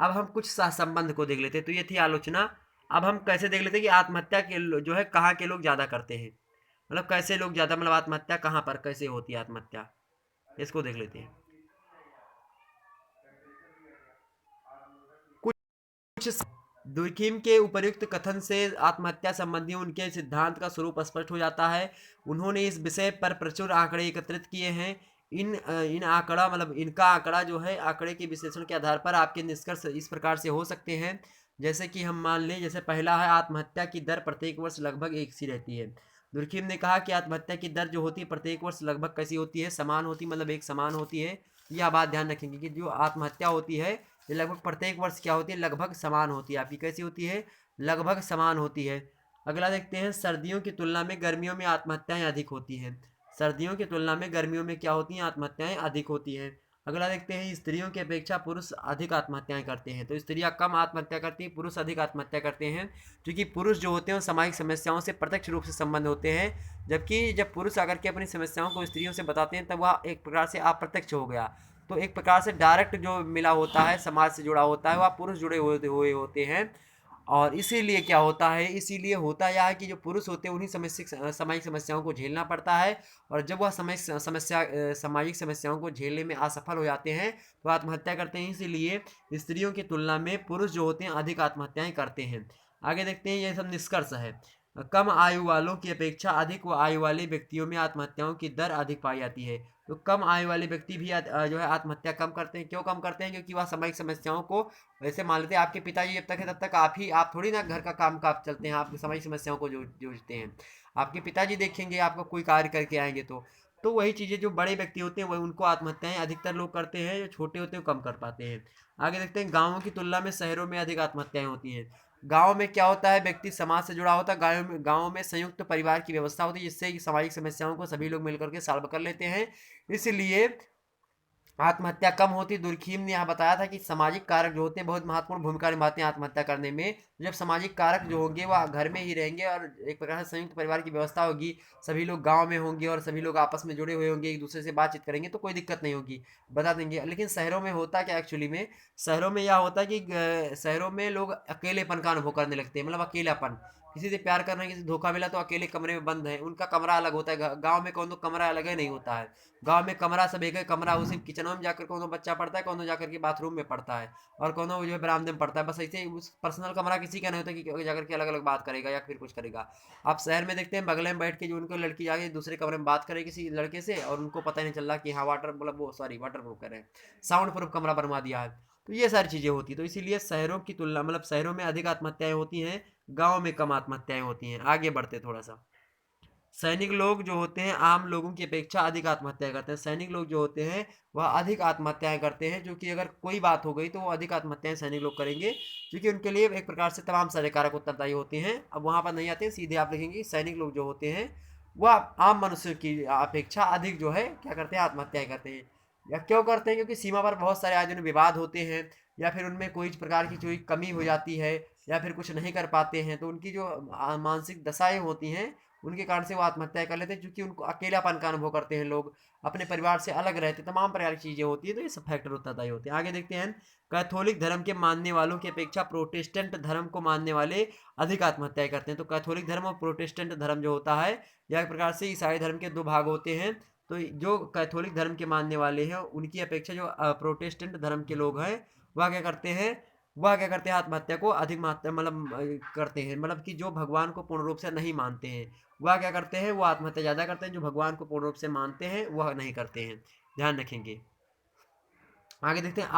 अब हम कुछ सहसंबंध को देख लेते हैं। तो ये थी आलोचना। अब हम कैसे देख लेते हैं कि आत्महत्या के जो है कहाँ के लोग ज़्यादा करते हैं, मतलब कैसे लोग ज़्यादा, मतलब आत्महत्या कहाँ पर कैसे होती है आत्महत्या, इसको देख लेते हैं। कुछ दुर्खीम के उपर्युक्त कथन से आत्महत्या संबंधी उनके सिद्धांत का स्वरूप स्पष्ट हो जाता है। उन्होंने इस विषय पर प्रचुर आंकड़े एकत्रित किए हैं। इन आंकड़ा मतलब इनका आंकड़ा जो है, आंकड़े के विश्लेषण के आधार पर आपके निष्कर्ष इस प्रकार से हो सकते हैं, जैसे कि हम मान लें, जैसे पहला है आत्महत्या की दर प्रत्येक वर्ष लगभग एक सी रहती है। दुर्खीम ने कहा कि आत्महत्या की दर जो होती है प्रत्येक वर्ष लगभग कैसी होती है, समान होती, मतलब एक समान होती है। यह बात ध्यान रखेंगे कि जो आत्महत्या होती है ये लगभग प्रत्येक वर्ष क्या होती है, लगभग समान होती है। आपकी कैसी होती है, लगभग समान होती है। अगला देखते हैं, सर्दियों की तुलना में गर्मियों में आत्महत्याएं अधिक होती हैं। सर्दियों की तुलना में गर्मियों में क्या होती हैं, आत्महत्याएं अधिक होती हैं। अगला देखते हैं, स्त्रियों की अपेक्षा पुरुष अधिक आत्महत्याएं करते हैं। तो स्त्रियां कम आत्महत्या करती हैं, पुरुष अधिक आत्महत्या करते हैं, क्योंकि पुरुष जो होते हैं सामाजिक समस्याओं से प्रत्यक्ष रूप से संबंध होते हैं, जबकि जब पुरुष आकर के अपनी समस्याओं को स्त्रियों से बताते हैं तब वह एक प्रकार से अप्रत्यक्ष हो गया। तो एक प्रकार से डायरेक्ट जो मिला होता है, समाज से जुड़ा होता है, वह पुरुष जुड़े हुए होते हैं। और इसीलिए क्या होता है, इसीलिए होता यह है कि जो पुरुष होते हैं उन्हीं सामाजिक समस्याओं को झेलना पड़ता है, और जब वह सामाजिक समस्याओं को झेलने में असफल हो जाते हैं तो आत्महत्या करते हैं। इसीलिए स्त्रियों की तुलना में पुरुष जो होते हैं अधिक आत्महत्याएं करते हैं। आगे देखते हैं, ये सब निष्कर्ष है। कम आयु वालों की अपेक्षा अधिक आयु वाले व्यक्तियों में आत्महत्याओं की दर अधिक पाई जाती है। तो कम आयु वाले व्यक्ति भी जो है आत्महत्या कम करते हैं। क्यों कम करते हैं, क्योंकि वह सामाजिक समस्याओं को, वैसे मान लेते हैं आपके पिताजी जब तक है तब तक आप थोड़ी ना घर का काम काज चलते हैं, आप सामाजिक समस्याओं को जूझते हैं। आपके पिताजी देखेंगे आपको कोई कार्य करके आएंगे तो वही चीज़ें जो बड़े व्यक्ति होते हैं वही उनको आत्महत्याएं अधिकतर लोग करते हैं, जो छोटे होते हैं वो कम कर पाते हैं। आगे देखते हैं, गाँवों की तुलना में शहरों में अधिक आत्महत्याएं होती हैं। गाँव में क्या होता है, व्यक्ति समाज से जुड़ा होता है, गाँव में संयुक्त परिवार की व्यवस्था होती है, जिससे सामाजिक समस्याओं को सभी लोग मिलकर के सॉल्व कर लेते हैं, इसलिए आत्महत्या कम होती। दुर्खीम ने यहाँ बताया था कि सामाजिक कारक जो होते हैं बहुत महत्वपूर्ण भूमिका निभाते हैं आत्महत्या करने में। जब सामाजिक कारक जो होंगे वह घर में ही रहेंगे और एक प्रकार से संयुक्त परिवार की व्यवस्था होगी, सभी लोग गांव में होंगे और सभी लोग आपस में जुड़े हुए होंगे, एक दूसरे से बातचीत करेंगे तो कोई दिक्कत नहीं होगी, बता देंगे। लेकिन शहरों में होता क्या, एक्चुअली में शहरों में यह होता है कि शहरों में लोग अकेलेपन का अनुभव करने लगते हैं, मतलब अकेलापन, किसी से प्यार कर रहे हैं, किसी से धोखा मिला तो अकेले कमरे में बंद है, उनका कमरा अलग होता है। गांव में कौन तो कमरा अलग है नहीं होता है, गांव में कमरा सब एक है, कमरा उसी किचन में जाकर कौन बच्चा पढ़ता है, कौन जाकर के बाथरूम में पढ़ता है, और कौन जो है बरामदे में पढ़ता है, बस ऐसे उस पर्सनल कमरा किसी का नहीं होता कि जाकर के अलग अलग बात करेगा या फिर कुछ करेगा। आप शहर में देखते हैं बगल में बैठ के जो उनको लड़की जाके दूसरे कमरे में बात करे किसी लड़के से, और उनको पता ही नहीं चल रहा कि हाँ वाटर प्रूफ कर रहे हैं, साउंड प्रूफ कमरा बनवा दिया है। तो ये सारी चीज़ें होती है। तो इसीलिए शहरों की तुलना, मतलब शहरों में अधिक आत्महत्याएं होती हैं, गांव में कम आत्महत्याएं होती हैं। आगे बढ़ते थोड़ा सा, सैनिक लोग जो होते हैं आम लोगों की अपेक्षा अधिक आत्महत्याएं करते हैं। सैनिक लोग जो होते हैं वह अधिक आत्महत्याएं करते हैं, जो कि अगर कोई बात हो गई तो वो अधिक आत्महत्याएं सैनिक लोग करेंगे, क्योंकि उनके लिए एक प्रकार से तमाम सारे कारक उत्तरदायी होते हैं। अब वहाँ पर नहीं आते हैं, सीधे आप लिखेंगे सैनिक लोग जो होते हैं वह आम मनुष्य की अपेक्षा अधिक जो है क्या करते हैं, आत्महत्याएं करते हैं। या क्यों करते हैं, क्योंकि सीमा पर बहुत सारे आज विवाद होते हैं, या फिर उनमें कोई प्रकार की कोई कमी हो जाती है, या फिर कुछ नहीं कर पाते हैं, तो उनकी जो मानसिक दशाएं होती हैं उनके कारण से वो आत्महत्या कर लेते हैं, क्योंकि उनको अकेलापन का अनुभव करते हैं, लोग अपने परिवार से अलग रहते, तमाम प्रकार की चीज़ें होती है, तो ये सब फैक्टर उत्तरदायी होते हैं। आगे देखते हैं, कैथोलिक धर्म के मानने वालों की अपेक्षा प्रोटेस्टेंट धर्म को मानने वाले अधिक आत्महत्याएं करते हैं। तो कैथोलिक धर्म और प्रोटेस्टेंट धर्म जो होता है, या एक प्रकार से ईसाई धर्म के दो भाग होते हैं। तो जो कैथोलिक धर्म के मानने वाले हैं उनकी अपेक्षा जो प्रोटेस्टेंट धर्म के लोग हैं वह क्या करते हैं, आत्महत्या को अधिक मात्रा मतलब करते हैं, मतलब कि जो भगवान को पूर्ण रूप से नहीं मानते हैं वह क्या करते हैं, वो आत्महत्या ज़्यादा करते हैं। जो भगवान को पूर्ण रूप से मानते हैं वह नहीं करते हैं, ध्यान रखेंगे। आगे देखते हैं,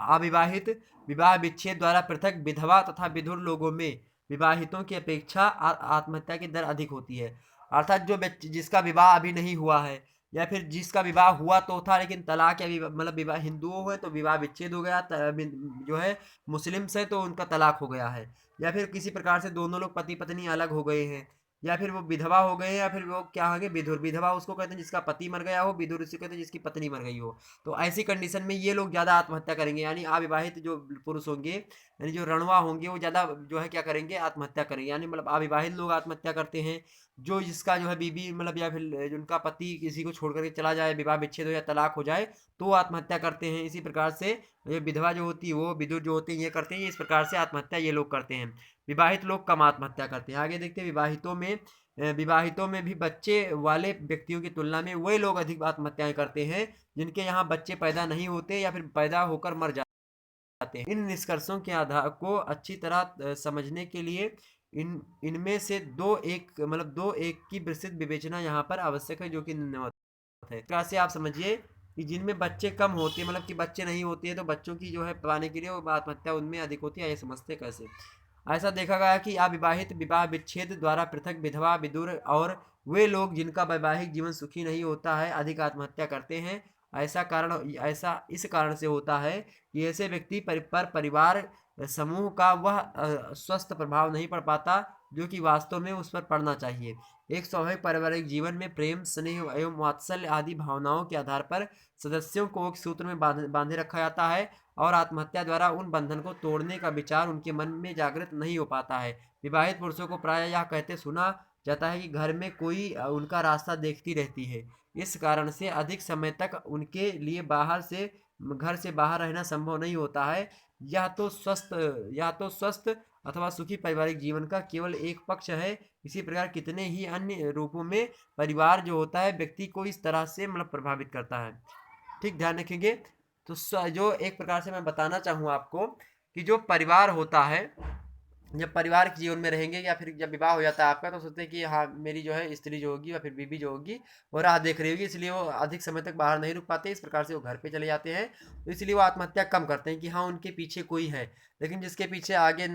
अविवाहित विवाह विच्छेद द्वारा पृथक विधवा तथा विधुर लोगों में विवाहितों की अपेक्षा आत्महत्या की दर अधिक होती है। अर्थात जो जिसका विवाह अभी नहीं हुआ है, या फिर जिसका विवाह हुआ तो था लेकिन तलाक या मतलब विवाह, हिंदुओं है तो विवाह विच्छेद हो गया, जो है मुस्लिम से तो उनका तलाक हो गया है, या फिर किसी प्रकार से दोनों लोग पति पत्नी अलग हो गए हैं, या फिर वो विधवा हो गए, या फिर वो क्या होंगे विधुर। विधवा उसको कहते हैं जिसका पति मर गया हो, विधुर उसे कहते हैं जिसकी पत्नी मर गई हो। तो ऐसी कंडीशन में ये लोग ज़्यादा आत्महत्या करेंगे, यानी अविवाहित जो पुरुष होंगे, यानी जो रणवा होंगे, वो ज़्यादा जो है क्या करेंगे, आत्महत्या करेंगे। यानी मतलब अविवाहित लोग आत्महत्या करते हैं, जो जिसका जो है बीबी मतलब या फिर जिनका पति किसी को छोड़ करके चला जाए, विवाह विच्छेद हो या तलाक हो जाए, तो वो आत्महत्या करते हैं। इसी प्रकार से ये विधवा जो होती है, वो विधुर जो होते हैं ये करते हैं, इस प्रकार से आत्महत्या ये लोग करते हैं। विवाहित लोग कम आत्महत्या करते हैं। आगे देखते हैं, विवाहितों में भी बच्चे वाले व्यक्तियों की तुलना में वही लोग अधिक आत्महत्याएं करते हैं जिनके यहाँ बच्चे पैदा नहीं होते या फिर पैदा होकर मर जाते हैं। इन निष्कर्षों के आधार को अच्छी तरह समझने के लिए इनमें से दो एक की विस्तृत विवेचना यहाँ पर आवश्यक है, जो कि निम्नवत है। कैसे आप समझिए कि जिनमें बच्चे कम होते हैं, मतलब कि बच्चे नहीं होते हैं, तो बच्चों की जो है पाने के लिए वो आत्महत्या उनमें अधिक होती है। ये समझते कैसे? ऐसा देखा गया कि अविवाहित विवाह विच्छेद द्वारा पृथक विधवा विदुर और वे लोग जिनका वैवाहिक जीवन सुखी नहीं होता है अधिक आत्महत्या करते हैं। ऐसा इस कारण से होता है कि ऐसे व्यक्ति पर परिवार समूह का वह स्वस्थ प्रभाव नहीं पड़ पाता जो कि वास्तव में उस पर पड़ना चाहिए। एक स्वाभाविक पारिवारिक जीवन में प्रेम, स्नेह एवं वात्सल्य आदि भावनाओं के आधार पर सदस्यों को एक सूत्र में बांधे रखा जाता है, और आत्महत्या द्वारा उन बंधन को तोड़ने का विचार उनके मन में जागृत नहीं हो पाता है। विवाहित पुरुषों को प्रायः यह कहते सुना जाता है कि घर में कोई उनका रास्ता देखती रहती है। इस कारण से अधिक समय तक उनके लिए घर से बाहर रहना संभव नहीं होता है। यह तो स्वस्थ अथवा सुखी पारिवारिक जीवन का केवल एक पक्ष है। इसी प्रकार कितने ही अन्य रूपों में परिवार जो होता है व्यक्ति को इस तरह से मतलब प्रभावित करता है। ठीक, ध्यान रखेंगे। तो जो एक प्रकार से मैं बताना चाहूँ आपको कि जो परिवार होता है, जब परिवार के जीवन में रहेंगे या फिर जब विवाह हो जाता है आपका, तो सोचते हैं कि हाँ मेरी जो है स्त्री जो होगी या फिर बीबी जो होगी वो राह देख रही होगी, इसलिए वो अधिक समय तक बाहर नहीं रुक पाते, इस प्रकार से वो घर पे चले जाते हैं। तो इसलिए वो आत्महत्या कम करते हैं कि हाँ उनके पीछे कोई है। लेकिन जिसके पीछे आगे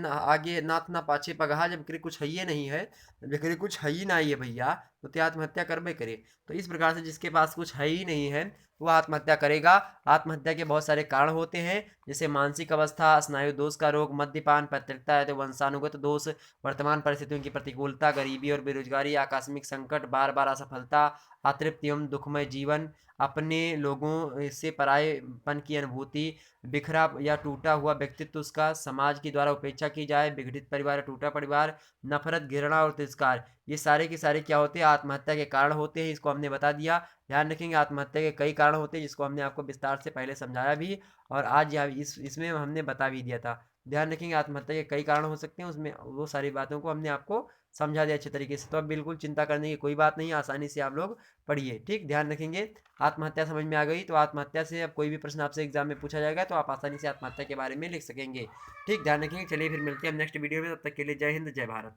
नाथ ना पाछे पगहा, जब कुछ है ही नहीं है, जब कुछ है ही ना है भैया, तो आत्महत्या करबे करे। तो इस प्रकार से जिसके पास कुछ है ही नहीं है वह आत्महत्या करेगा। आत्महत्या के बहुत सारे कारण होते हैं, जैसे मानसिक अवस्था, स्नायु दोष का रोग, मद्यपान, पैतृकता है तो वंशानुगत दोष, वर्तमान परिस्थितियों की प्रतिकूलता, गरीबी और बेरोजगारी, आकस्मिक संकट, बार बार असफलता, अतृप्ति एवं दुखमय जीवन, अपने लोगों से परायेपन की अनुभूति, बिखरा या टूटा हुआ व्यक्तित्व, उसका समाज के द्वारा उपेक्षा की जाए, विघटित परिवार, टूटा परिवार, नफरत, घृणा और तिरस्कार, ये सारे के सारे क्या होते हैं, आत्महत्या के कारण होते हैं। इसको हमने बता दिया। ध्यान रखेंगे, आत्महत्या के कई कारण होते हैं जिसको हमने आपको विस्तार से पहले समझाया भी, और आज इसमें हमने बता भी दिया था। ध्यान रखेंगे, आत्महत्या के कई कारण हो सकते हैं, उसमें वो सारी बातों को हमने आपको समझा दिया अच्छे तरीके से। तो अब बिल्कुल चिंता करने की कोई बात नहीं, आसानी से आप लोग पढ़िए। ठीक, ध्यान रखेंगे। आत्महत्या समझ में आ गई, तो आत्महत्या से अब कोई भी प्रश्न आपसे एग्जाम में पूछा जाएगा तो आप आसानी से आत्महत्या के बारे में लिख सकेंगे। ठीक, ध्यान रखेंगे। चलिए फिर मिलते हैं हम नेक्स्ट वीडियो में, तब तक के लिए जय हिंद, जय भारत।